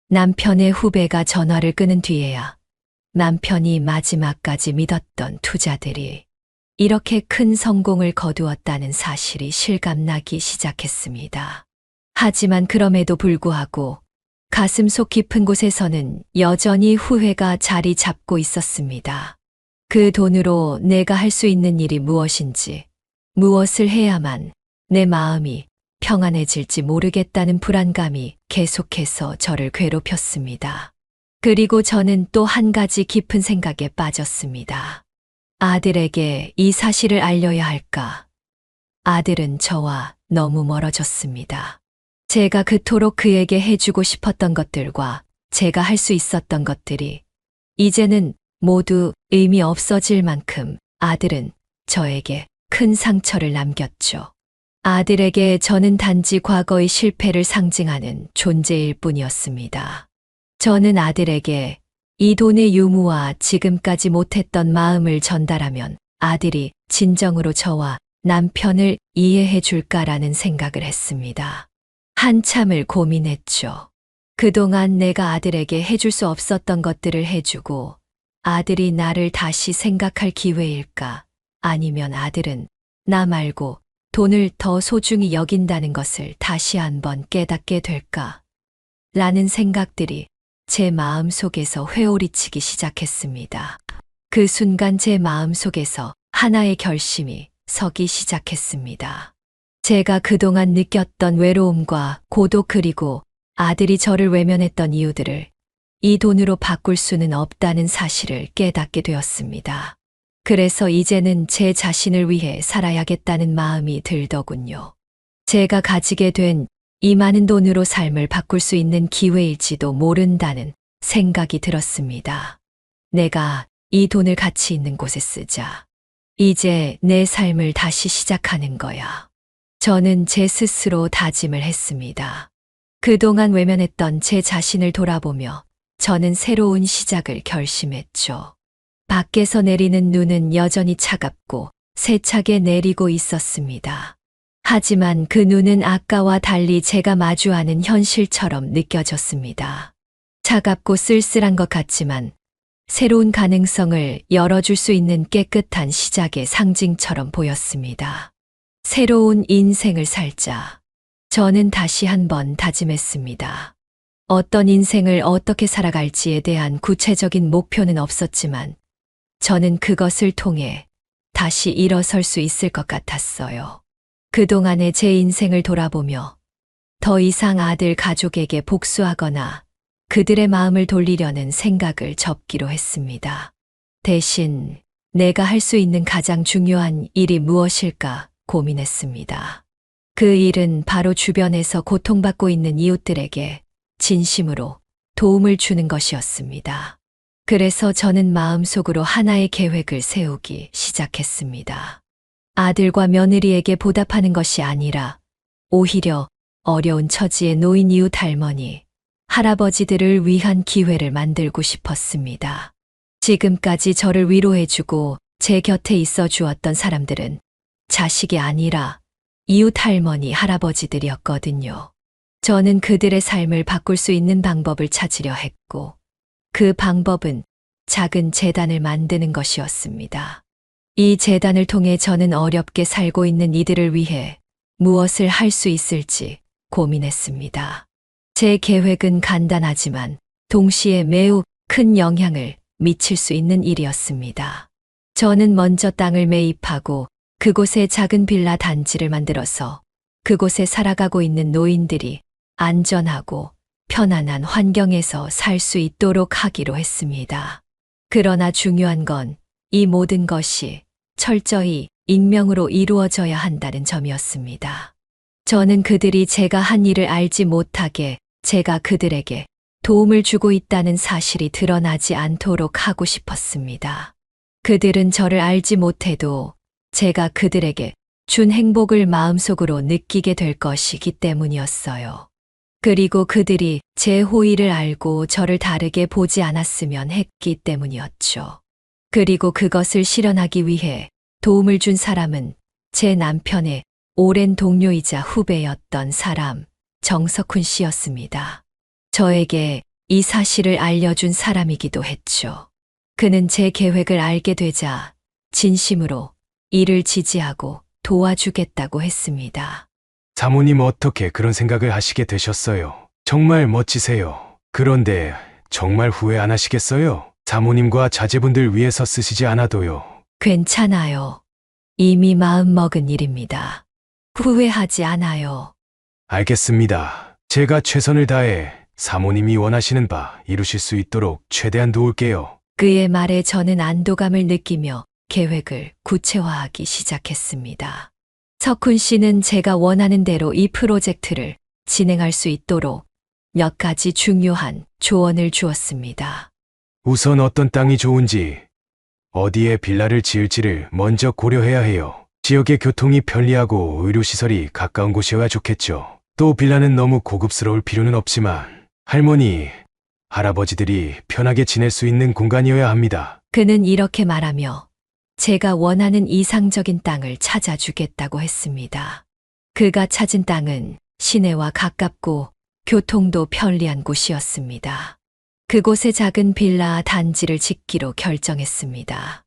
남편의 후배가 전화를 끊은 뒤에야 남편이 마지막까지 믿었던 투자들이 이렇게 큰 성공을 거두었다는 사실이 실감나기 시작했습니다. 하지만 그럼에도 불구하고 가슴속 깊은 곳에서는 여전히 후회가 자리 잡고 있었습니다. 그 돈으로 내가 할 수 있는 일이 무엇인지, 무엇을 해야만 내 마음이 평안해질지 모르겠다는 불안감이 계속해서 저를 괴롭혔습니다. 그리고 저는 또 한 가지 깊은 생각에 빠졌습니다. 아들에게 이 사실을 알려야 할까? 아들은 저와 너무 멀어졌습니다. 제가 그토록 그에게 해주고 싶었던 것들과 제가 할 수 있었던 것들이 이제는 모두 의미 없어질 만큼 아들은 저에게 큰 상처를 남겼죠. 아들에게 저는 단지 과거의 실패를 상징하는 존재일 뿐이었습니다. 저는 아들에게 이 돈의 유무와 지금까지 못했던 마음을 전달하면 아들이 진정으로 저와 남편을 이해해 줄까라는 생각을 했습니다. 한참을 고민했죠. 그동안 내가 아들에게 해줄 수 없었던 것들을 해주고 아들이 나를 다시 생각할 기회일까? 아니면 아들은 나 말고 돈을 더 소중히 여긴다는 것을 다시 한번 깨닫게 될까? 라는 생각들이 제 마음 속에서 회오리치기 시작했습니다. 그 순간 제 마음 속에서 하나의 결심이 서기 시작했습니다. 제가 그동안 느꼈던 외로움과 고독 그리고 아들이 저를 외면했던 이유들을 이 돈으로 바꿀 수는 없다는 사실을 깨닫게 되었습니다. 그래서 이제는 제 자신을 위해 살아야겠다는 마음이 들더군요. 제가 가지게 된 이 많은 돈으로 삶을 바꿀 수 있는 기회일지도 모른다는 생각이 들었습니다. 내가 이 돈을 가치 있는 곳에 쓰자. 이제 내 삶을 다시 시작하는 거야. 저는 제 스스로 다짐을 했습니다. 그동안 외면했던 제 자신을 돌아보며 저는 새로운 시작을 결심했죠. 밖에서 내리는 눈은 여전히 차갑고 세차게 내리고 있었습니다. 하지만 그 눈은 아까와 달리 제가 마주하는 현실처럼 느껴졌습니다. 차갑고 쓸쓸한 것 같지만 새로운 가능성을 열어줄 수 있는 깨끗한 시작의 상징처럼 보였습니다. 새로운 인생을 살자. 저는 다시 한번 다짐했습니다. 어떤 인생을 어떻게 살아갈지에 대한 구체적인 목표는 없었지만 저는 그것을 통해 다시 일어설 수 있을 것 같았어요. 그동안의 제 인생을 돌아보며 더 이상 아들 가족에게 복수하거나 그들의 마음을 돌리려는 생각을 접기로 했습니다. 대신 내가 할 수 있는 가장 중요한 일이 무엇일까 고민했습니다. 그 일은 바로 주변에서 고통받고 있는 이웃들에게 진심으로 도움을 주는 것이었습니다. 그래서 저는 마음속으로 하나의 계획을 세우기 시작했습니다. 아들과 며느리에게 보답하는 것이 아니라 오히려 어려운 처지에 놓인 이웃 할머니, 할아버지들을 위한 기회를 만들고 싶었습니다. 지금까지 저를 위로해주고 제 곁에 있어 주었던 사람들은 자식이 아니라 이웃 할머니, 할아버지들이었거든요. 저는 그들의 삶을 바꿀 수 있는 방법을 찾으려 했고, 그 방법은 작은 재단을 만드는 것이었습니다. 이 재단을 통해 저는 어렵게 살고 있는 이들을 위해 무엇을 할 수 있을지 고민했습니다. 제 계획은 간단하지만 동시에 매우 큰 영향을 미칠 수 있는 일이었습니다. 저는 먼저 땅을 매입하고 그곳에 작은 빌라 단지를 만들어서 그곳에 살아가고 있는 노인들이 안전하고 편안한 환경에서 살 수 있도록 하기로 했습니다. 그러나 중요한 건 이 모든 것이 철저히 익명으로 이루어져야 한다는 점이었습니다. 저는 그들이 제가 한 일을 알지 못하게 제가 그들에게 도움을 주고 있다는 사실이 드러나지 않도록 하고 싶었습니다. 그들은 저를 알지 못해도 제가 그들에게 준 행복을 마음속으로 느끼게 될 것이기 때문이었어요. 그리고 그들이 제 호의를 알고 저를 다르게 보지 않았으면 했기 때문이었죠. 그리고 그것을 실현하기 위해 도움을 준 사람은 제 남편의 오랜 동료이자 후배였던 사람, 정석훈 씨였습니다. 저에게 이 사실을 알려준 사람이기도 했죠. 그는 제 계획을 알게 되자 진심으로 이를 지지하고 도와주겠다고 했습니다. 사모님 어떻게 그런 생각을 하시게 되셨어요? 정말 멋지세요. 그런데 정말 후회 안 하시겠어요? 사모님과 자제분들 위해서 쓰시지 않아도요. 괜찮아요. 이미 마음먹은 일입니다. 후회하지 않아요. 알겠습니다. 제가 최선을 다해 사모님이 원하시는 바 이루실 수 있도록 최대한 도울게요. 그의 말에 저는 안도감을 느끼며 계획을 구체화하기 시작했습니다. 석훈 씨는 제가 원하는 대로 이 프로젝트를 진행할 수 있도록 몇 가지 중요한 조언을 주었습니다. 우선 어떤 땅이 좋은지, 어디에 빌라를 지을지를 먼저 고려해야 해요. 지역의 교통이 편리하고 의료시설이 가까운 곳이어야 좋겠죠. 또 빌라는 너무 고급스러울 필요는 없지만 할머니, 할아버지들이 편하게 지낼 수 있는 공간이어야 합니다. 그는 이렇게 말하며 제가 원하는 이상적인 땅을 찾아주겠다고 했습니다. 그가 찾은 땅은 시내와 가깝고 교통도 편리한 곳이었습니다. 그곳에 작은 빌라 단지를 짓기로 결정했습니다.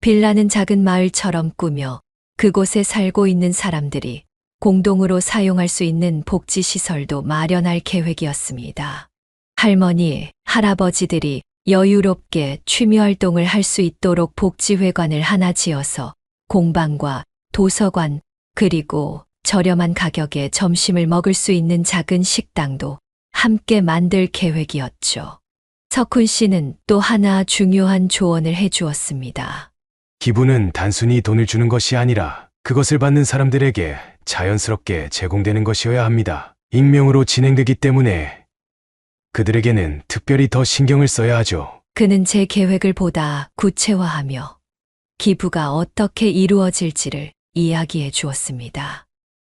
빌라는 작은 마을처럼 꾸며 그곳에 살고 있는 사람들이 공동으로 사용할 수 있는 복지시설도 마련할 계획이었습니다. 할머니, 할아버지들이 여유롭게 취미활동을 할 수 있도록 복지회관을 하나 지어서 공방과 도서관, 그리고 저렴한 가격에 점심을 먹을 수 있는 작은 식당도 함께 만들 계획이었죠. 석훈 씨는 또 하나 중요한 조언을 해주었습니다. 기부는 단순히 돈을 주는 것이 아니라 그것을 받는 사람들에게 자연스럽게 제공되는 것이어야 합니다. 익명으로 진행되기 때문에 그들에게는 특별히 더 신경을 써야 하죠. 그는 제 계획을 보다 구체화하며 기부가 어떻게 이루어질지를 이야기해 주었습니다.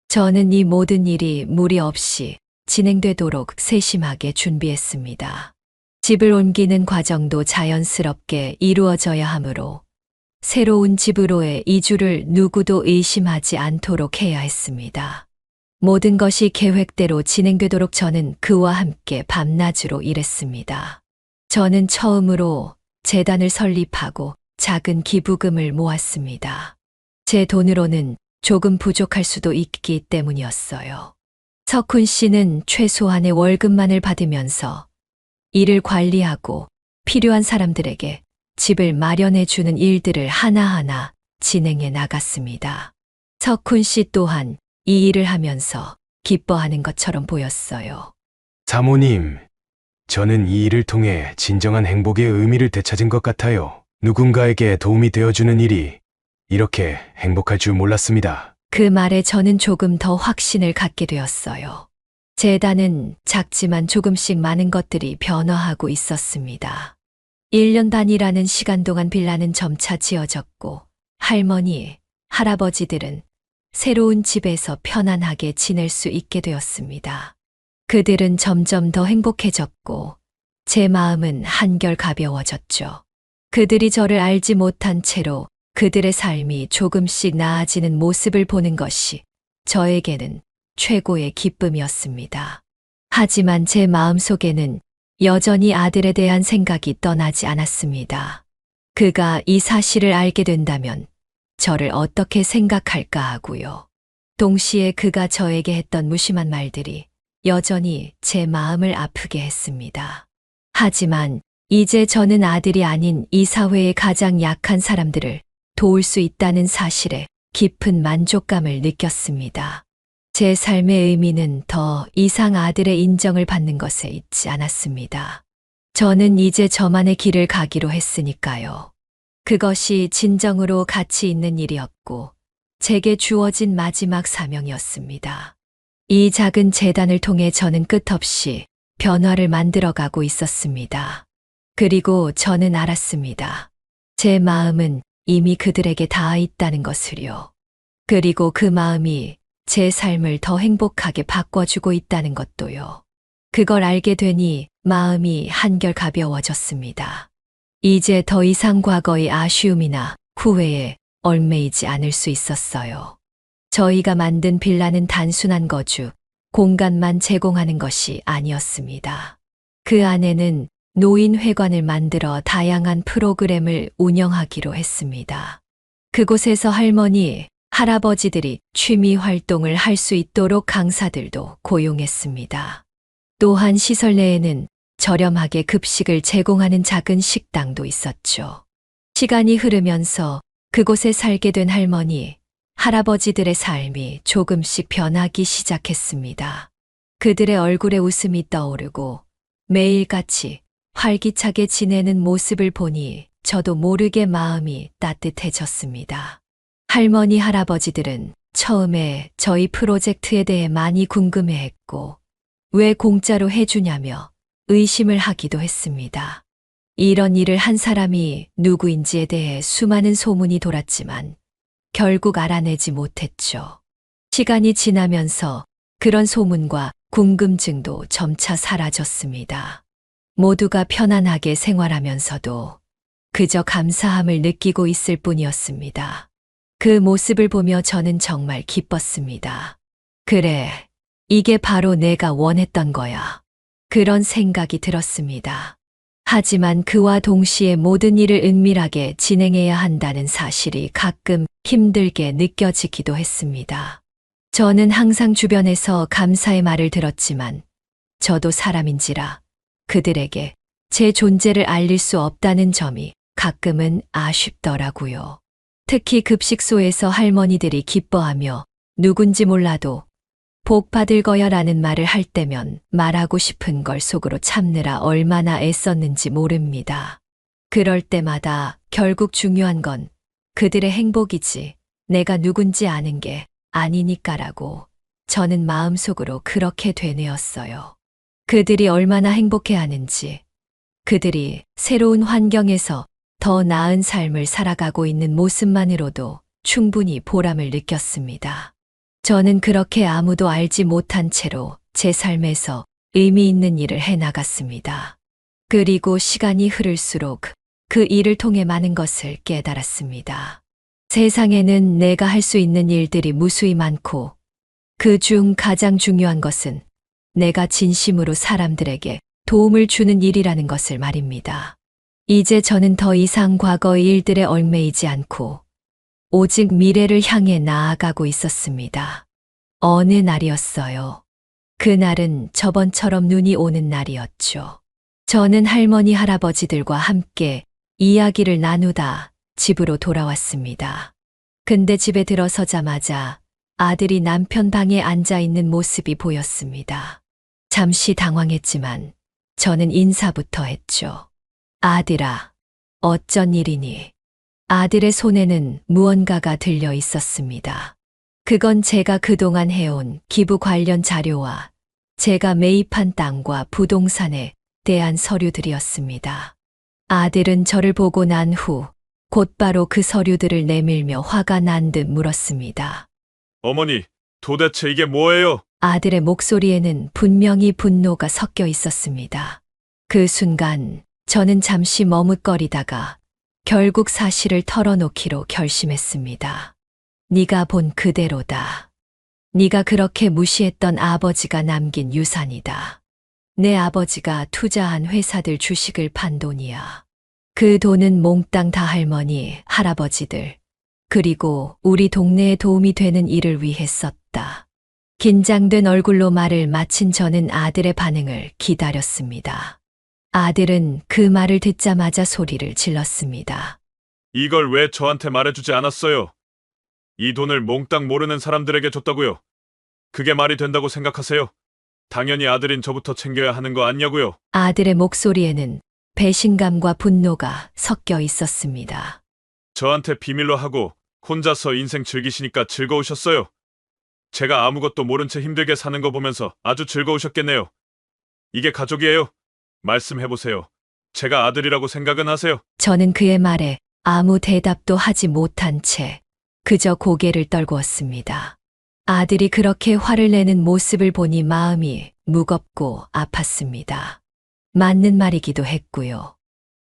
저는 이 모든 일이 무리 없이 진행되도록 세심하게 준비했습니다. 집을 옮기는 과정도 자연스럽게 이루어져야 하므로 새로운 집으로의 이주를 누구도 의심하지 않도록 해야 했습니다. 모든 것이 계획대로 진행되도록 저는 그와 함께 밤낮으로 일했습니다. 저는 처음으로 재단을 설립하고 작은 기부금을 모았습니다. 제 돈으로는 조금 부족할 수도 있기 때문이었어요. 석훈 씨는 최소한의 월급만을 받으면서 이를 관리하고 필요한 사람들에게 집을 마련해 주는 일들을 하나하나 진행해 나갔습니다. 석훈 씨 또한 이 일을 하면서 기뻐하는 것처럼 보였어요. 사모님, 저는 이 일을 통해 진정한 행복의 의미를 되찾은 것 같아요. 누군가에게 도움이 되어주는 일이 이렇게 행복할 줄 몰랐습니다. 그 말에 저는 조금 더 확신을 갖게 되었어요. 재단은 작지만 조금씩 많은 것들이 변화하고 있었습니다. 1년 단위라는 시간 동안 빌라는 점차 지어졌고 할머니, 할아버지들은 새로운 집에서 편안하게 지낼 수 있게 되었습니다. 그들은 점점 더 행복해졌고 제 마음은 한결 가벼워졌죠. 그들이 저를 알지 못한 채로 그들의 삶이 조금씩 나아지는 모습을 보는 것이 저에게는 최고의 기쁨이었습니다. 하지만 제 마음속에는 여전히 아들에 대한 생각이 떠나지 않았습니다. 그가 이 사실을 알게 된다면 저를 어떻게 생각할까 하고요. 동시에 그가 저에게 했던 무심한 말들이 여전히 제 마음을 아프게 했습니다. 하지만 이제 저는 아들이 아닌 이 사회의 가장 약한 사람들을 도울 수 있다는 사실에 깊은 만족감을 느꼈습니다. 제 삶의 의미는 더 이상 아들의 인정을 받는 것에 있지 않았습니다. 저는 이제 저만의 길을 가기로 했으니까요. 그것이 진정으로 가치 있는 일이었고, 제게 주어진 마지막 사명이었습니다. 이 작은 재단을 통해 저는 끝없이 변화를 만들어가고 있었습니다. 그리고 저는 알았습니다. 제 마음은 이미 그들에게 닿아 있다는 것을요. 그리고 그 마음이 제 삶을 더 행복하게 바꿔주고 있다는 것도요. 그걸 알게 되니 마음이 한결 가벼워졌습니다. 이제 더 이상 과거의 아쉬움이나 후회에 얽매이지 않을 수 있었어요. 저희가 만든 빌라는 단순한 거주, 공간만 제공하는 것이 아니었습니다. 그 안에는 노인회관을 만들어 다양한 프로그램을 운영하기로 했습니다. 그곳에서 할머니, 할아버지들이 취미 활동을 할 수 있도록 강사들도 고용했습니다. 또한 시설 내에는 저렴하게 급식을 제공하는 작은 식당도 있었죠. 시간이 흐르면서 그곳에 살게 된 할머니, 할아버지들의 삶이 조금씩 변하기 시작했습니다. 그들의 얼굴에 웃음이 떠오르고 매일같이 활기차게 지내는 모습을 보니 저도 모르게 마음이 따뜻해졌습니다. 할머니, 할아버지들은 처음에 저희 프로젝트에 대해 많이 궁금해했고 왜 공짜로 해주냐며 의심을 하기도 했습니다. 이런 일을 한 사람이 누구인지에 대해 수많은 소문이 돌았지만 결국 알아내지 못했죠. 시간이 지나면서 그런 소문과 궁금증도 점차 사라졌습니다. 모두가 편안하게 생활하면서도 그저 감사함을 느끼고 있을 뿐이었습니다. 그 모습을 보며 저는 정말 기뻤습니다. 그래, 이게 바로 내가 원했던 거야. 그런 생각이 들었습니다. 하지만 그와 동시에 모든 일을 은밀하게 진행해야 한다는 사실이 가끔 힘들게 느껴지기도 했습니다. 저는 항상 주변에서 감사의 말을 들었지만 저도 사람인지라 그들에게 제 존재를 알릴 수 없다는 점이 가끔은 아쉽더라고요. 특히 급식소에서 할머니들이 기뻐하며 누군지 몰라도 복 받을 거야 라는 말을 할 때면 말하고 싶은 걸 속으로 참느라 얼마나 애썼는지 모릅니다. 그럴 때마다 결국 중요한 건 그들의 행복이지 내가 누군지 아는 게 아니니까라고 저는 마음속으로 그렇게 되뇌었어요. 그들이 얼마나 행복해하는지, 그들이 새로운 환경에서 더 나은 삶을 살아가고 있는 모습만으로도 충분히 보람을 느꼈습니다. 저는 그렇게 아무도 알지 못한 채로 제 삶에서 의미 있는 일을 해나갔습니다. 그리고 시간이 흐를수록 그 일을 통해 많은 것을 깨달았습니다. 세상에는 내가 할 수 있는 일들이 무수히 많고 그중 가장 중요한 것은 내가 진심으로 사람들에게 도움을 주는 일이라는 것을 말입니다. 이제 저는 더 이상 과거의 일들에 얽매이지 않고 오직 미래를 향해 나아가고 있었습니다. 어느 날이었어요. 그날은 저번처럼 눈이 오는 날이었죠. 저는 할머니, 할아버지들과 함께 이야기를 나누다 집으로 돌아왔습니다. 근데 집에 들어서자마자 아들이 남편 방에 앉아 있는 모습이 보였습니다. 잠시 당황했지만 저는 인사부터 했죠. 아들아, 어쩐 일이니? 아들의 손에는 무언가가 들려 있었습니다. 그건 제가 그동안 해온 기부 관련 자료와 제가 매입한 땅과 부동산에 대한 서류들이었습니다. 아들은 저를 보고 난 후 곧바로 그 서류들을 내밀며 화가 난 듯 물었습니다. 어머니, 도대체 이게 뭐예요? 아들의 목소리에는 분명히 분노가 섞여 있었습니다. 그 순간 저는 잠시 머뭇거리다가 결국 사실을 털어놓기로 결심했습니다. 네가 본 그대로다. 네가 그렇게 무시했던 아버지가 남긴 유산이다. 내 아버지가 투자한 회사들 주식을 판 돈이야. 그 돈은 몽땅 다 할머니, 할아버지들, 그리고 우리 동네에 도움이 되는 일을 위해 썼다. 긴장된 얼굴로 말을 마친 저는 아들의 반응을 기다렸습니다. 아들은 그 말을 듣자마자 소리를 질렀습니다. 이걸 왜 저한테 말해주지 않았어요? 이 돈을 몽땅 모르는 사람들에게 줬다고요? 그게 말이 된다고 생각하세요? 당연히 아들인 저부터 챙겨야 하는 거 아니냐고요? 아들의 목소리에는 배신감과 분노가 섞여 있었습니다. 저한테 비밀로 하고 혼자서 인생 즐기시니까 즐거우셨어요. 제가 아무것도 모른 채 힘들게 사는 거 보면서 아주 즐거우셨겠네요. 이게 가족이에요. 말씀해보세요. 제가 아들이라고 생각은 하세요? 저는 그의 말에 아무 대답도 하지 못한 채 그저 고개를 떨구었습니다. 아들이 그렇게 화를 내는 모습을 보니 마음이 무겁고 아팠습니다. 맞는 말이기도 했고요.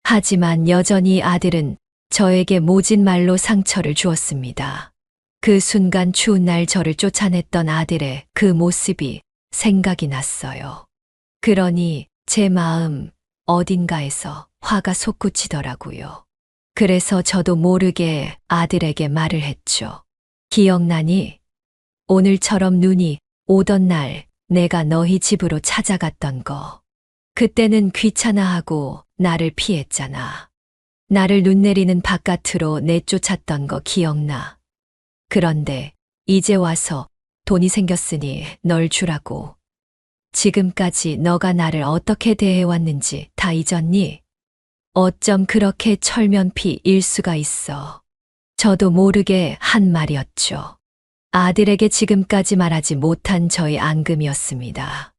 하지만 여전히 아들은 저에게 모진 말로 상처를 주었습니다. 그 순간 추운 날 저를 쫓아냈던 아들의 그 모습이 생각이 났어요. 그러니 제 마음 어딘가에서 화가 솟구치더라고요. 그래서 저도 모르게 아들에게 말을 했죠. 기억나니? 오늘처럼 눈이 오던 날 내가 너희 집으로 찾아갔던 거. 그때는 귀찮아하고 나를 피했잖아. 나를 눈 내리는 바깥으로 내쫓았던 거 기억나? 그런데 이제 와서 돈이 생겼으니 널 주라고. 지금까지 너가 나를 어떻게 대해왔는지 다 잊었니? 어쩜 그렇게 철면피일 수가 있어. 저도 모르게 한 말이었죠. 아들에게 지금까지 말하지 못한 저의 앙금이었습니다.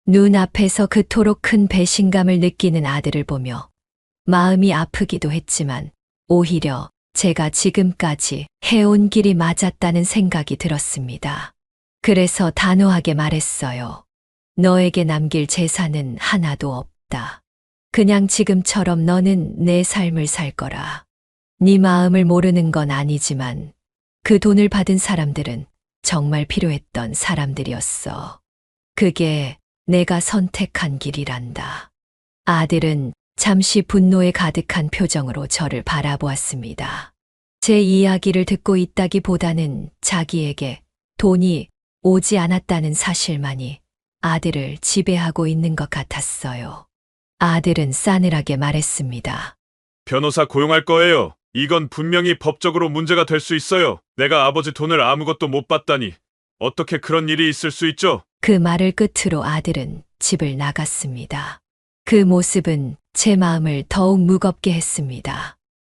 눈앞에서 그토록 큰 배신감을 느끼는 아들을 보며 마음이 아프기도 했지만 오히려 제가 지금까지 해온 길이 맞았다는 생각이 들었습니다. 그래서 단호하게 말했어요. 너에게 남길 재산은 하나도 없다. 그냥 지금처럼 너는 내 삶을 살 거라. 네 마음을 모르는 건 아니지만 그 돈을 받은 사람들은 정말 필요했던 사람들이었어. 그게 내가 선택한 길이란다. 아들은 잠시 분노에 가득한 표정으로 저를 바라보았습니다. 제 이야기를 듣고 있다기보다는 자기에게 돈이 오지 않았다는 사실만이 아들을 지배하고 있는 것 같았어요. 아들은 싸늘하게 말했습니다. 변호사 고용할 거예요. 이건 분명히 법적으로 문제가 될 수 있어요. 내가 아버지 돈을 아무것도 못 받다니. 어떻게 그런 일이 있을 수 있죠? 그 말을 끝으로 아들은 집을 나갔습니다. 그 모습은 제 마음을 더욱 무겁게 했습니다.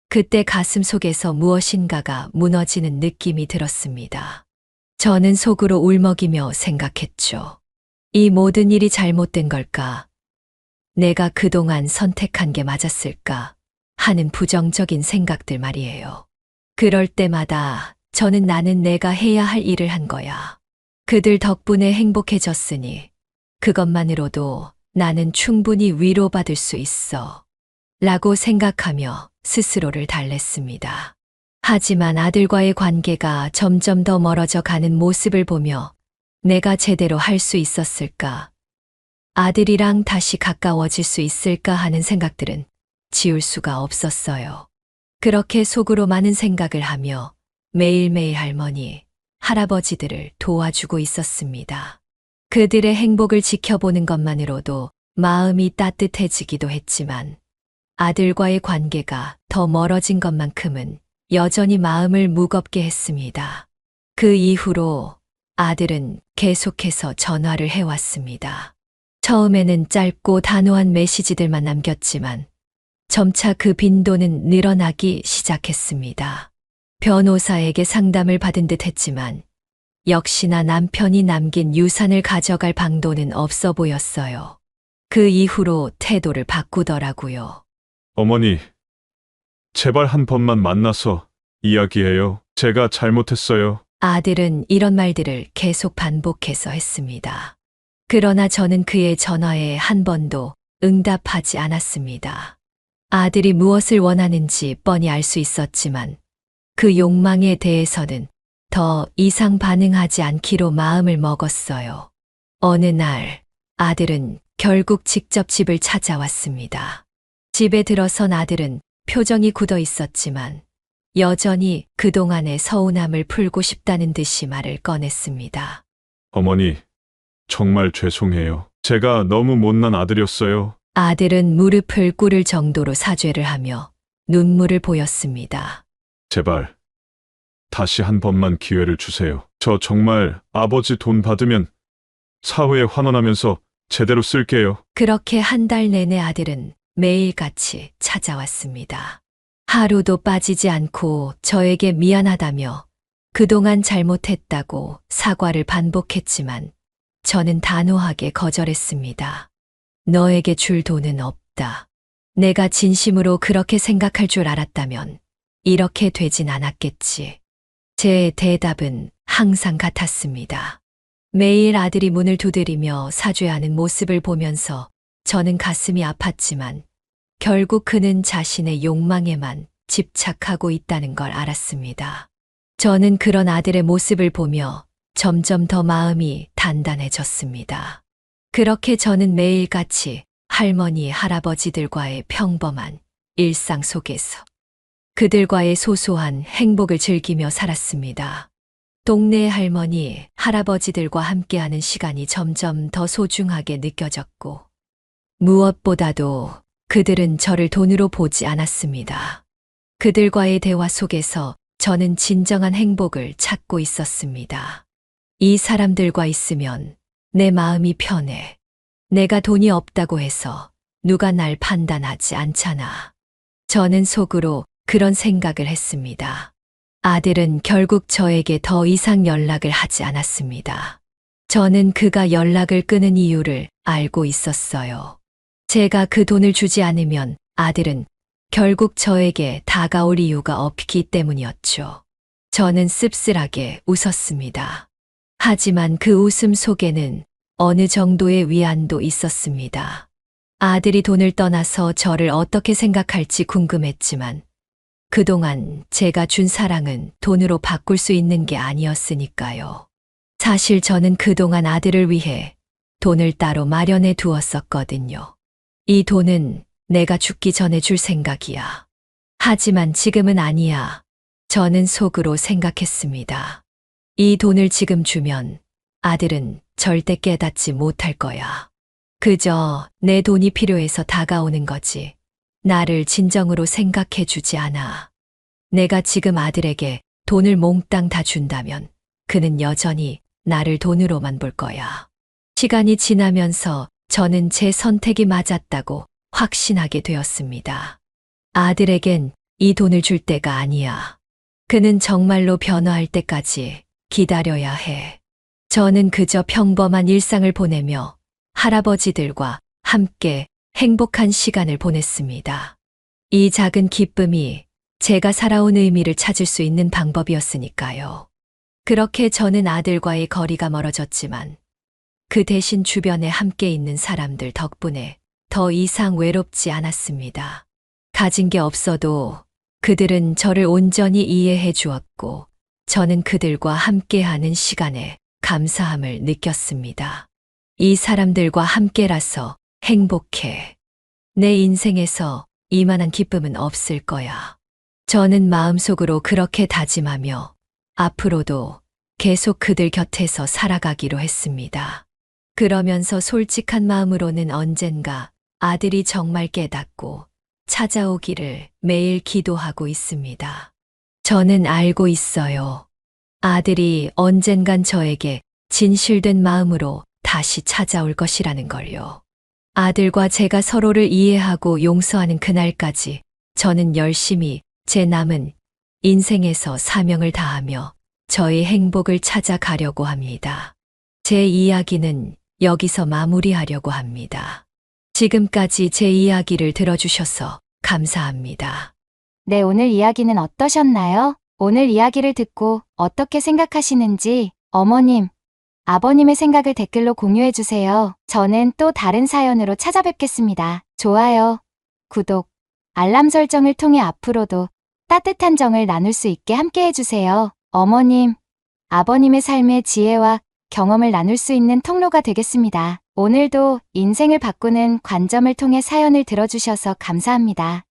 그때 가슴 속에서 무엇인가가 무너지는 느낌이 들었습니다. 저는 속으로 울먹이며 생각했죠. 이 모든 일이 잘못된 걸까? 내가 그동안 선택한 게 맞았을까? 하는 부정적인 생각들 말이에요. 그럴 때마다 저는 나는 내가 해야 할 일을 한 거야. 그들 덕분에 행복해졌으니 그것만으로도 나는 충분히 위로받을 수 있어. 라고 생각하며 스스로를 달랬습니다. 하지만 아들과의 관계가 점점 더 멀어져 가는 모습을 보며 내가 제대로 할 수 있었을까? 아들이랑 다시 가까워질 수 있을까 하는 생각들은 지울 수가 없었어요. 그렇게 속으로 많은 생각을 하며 매일매일 할머니, 할아버지들을 도와주고 있었습니다. 그들의 행복을 지켜보는 것만으로도 마음이 따뜻해지기도 했지만 아들과의 관계가 더 멀어진 것만큼은 여전히 마음을 무겁게 했습니다. 그 이후로 아들은 계속해서 전화를 해왔습니다. 처음에는 짧고 단호한 메시지들만 남겼지만 점차 그 빈도는 늘어나기 시작했습니다. 변호사에게 상담을 받은 듯 했지만 역시나 남편이 남긴 유산을 가져갈 방도는 없어 보였어요. 그 이후로 태도를 바꾸더라고요. 어머니, 제발 한 번만 만나서 이야기해요. 제가 잘못했어요. 아들은 이런 말들을 계속 반복해서 했습니다. 그러나 저는 그의 전화에 한 번도 응답하지 않았습니다. 아들이 무엇을 원하는지 뻔히 알 수 있었지만 그 욕망에 대해서는 더 이상 반응하지 않기로 마음을 먹었어요. 어느 날 아들은 결국 직접 집을 찾아왔습니다. 집에 들어선 아들은 표정이 굳어 있었지만 여전히 그동안의 서운함을 풀고 싶다는 듯이 말을 꺼냈습니다. 어머니, 정말 죄송해요. 제가 너무 못난 아들이었어요. 아들은 무릎을 꿇을 정도로 사죄를 하며 눈물을 보였습니다. 제발, 다시 한 번만 기회를 주세요. 저 정말 아버지 돈 받으면 사후에 환원하면서 제대로 쓸게요. 그렇게 한 달 내내 아들은 매일같이 찾아왔습니다. 하루도 빠지지 않고 저에게 미안하다며 그동안 잘못했다고 사과를 반복했지만 저는 단호하게 거절했습니다. 너에게 줄 돈은 없다. 내가 진심으로 그렇게 생각할 줄 알았다면 이렇게 되진 않았겠지. 제 대답은 항상 같았습니다. 매일 아들이 문을 두드리며 사죄하는 모습을 보면서 저는 가슴이 아팠지만 결국 그는 자신의 욕망에만 집착하고 있다는 걸 알았습니다. 저는 그런 아들의 모습을 보며 점점 더 마음이 단단해졌습니다. 그렇게 저는 매일같이 할머니, 할아버지들과의 평범한 일상 속에서 그들과의 소소한 행복을 즐기며 살았습니다. 동네 할머니, 할아버지들과 함께하는 시간이 점점 더 소중하게 느껴졌고, 무엇보다도 그들은 저를 돈으로 보지 않았습니다. 그들과의 대화 속에서 저는 진정한 행복을 찾고 있었습니다. 이 사람들과 있으면 내 마음이 편해. 내가 돈이 없다고 해서 누가 날 판단하지 않잖아. 저는 속으로 그런 생각을 했습니다. 아들은 결국 저에게 더 이상 연락을 하지 않았습니다. 저는 그가 연락을 끊은 이유를 알고 있었어요. 제가 그 돈을 주지 않으면 아들은 결국 저에게 다가올 이유가 없기 때문이었죠. 저는 씁쓸하게 웃었습니다. 하지만 그 웃음 속에는 어느 정도의 위안도 있었습니다. 아들이 돈을 떠나서 저를 어떻게 생각할지 궁금했지만 그동안 제가 준 사랑은 돈으로 바꿀 수 있는 게 아니었으니까요. 사실 저는 그동안 아들을 위해 돈을 따로 마련해 두었었거든요. 이 돈은 내가 죽기 전에 줄 생각이야. 하지만 지금은 아니야. 저는 속으로 생각했습니다. 이 돈을 지금 주면 아들은 절대 깨닫지 못할 거야. 그저 내 돈이 필요해서 다가오는 거지. 나를 진정으로 생각해 주지 않아. 내가 지금 아들에게 돈을 몽땅 다 준다면 그는 여전히 나를 돈으로만 볼 거야. 시간이 지나면서 저는 제 선택이 맞았다고 확신하게 되었습니다. 아들에겐 이 돈을 줄 때가 아니야. 그는 정말로 변화할 때까지 기다려야 해. 저는 그저 평범한 일상을 보내며 할아버지들과 함께 행복한 시간을 보냈습니다. 이 작은 기쁨이 제가 살아온 의미를 찾을 수 있는 방법이었으니까요. 그렇게 저는 아들과의 거리가 멀어졌지만 그 대신 주변에 함께 있는 사람들 덕분에 더 이상 외롭지 않았습니다. 가진 게 없어도 그들은 저를 온전히 이해해 주었고 저는 그들과 함께하는 시간에 감사함을 느꼈습니다. 이 사람들과 함께라서 행복해. 내 인생에서 이만한 기쁨은 없을 거야. 저는 마음속으로 그렇게 다짐하며 앞으로도 계속 그들 곁에서 살아가기로 했습니다. 그러면서 솔직한 마음으로는 언젠가 아들이 정말 깨닫고 찾아오기를 매일 기도하고 있습니다. 저는 알고 있어요. 아들이 언젠간 저에게 진실된 마음으로 다시 찾아올 것이라는 걸요. 아들과 제가 서로를 이해하고 용서하는 그날까지 저는 열심히 제 남은 인생에서 사명을 다하며 저의 행복을 찾아가려고 합니다. 제 이야기는 여기서 마무리하려고 합니다. 지금까지 제 이야기를 들어주셔서 감사합니다. 네, 오늘 이야기는 어떠셨나요? 오늘 이야기를 듣고 어떻게 생각하시는지 어머님, 아버님의 생각을 댓글로 공유해주세요. 저는 또 다른 사연으로 찾아뵙겠습니다. 좋아요, 구독, 알람 설정을 통해 앞으로도 따뜻한 정을 나눌 수 있게 함께 해주세요. 어머님, 아버님의 삶의 지혜와 경험을 나눌 수 있는 통로가 되겠습니다. 오늘도 인생을 바꾸는 관점을 통해 사연을 들어주셔서 감사합니다.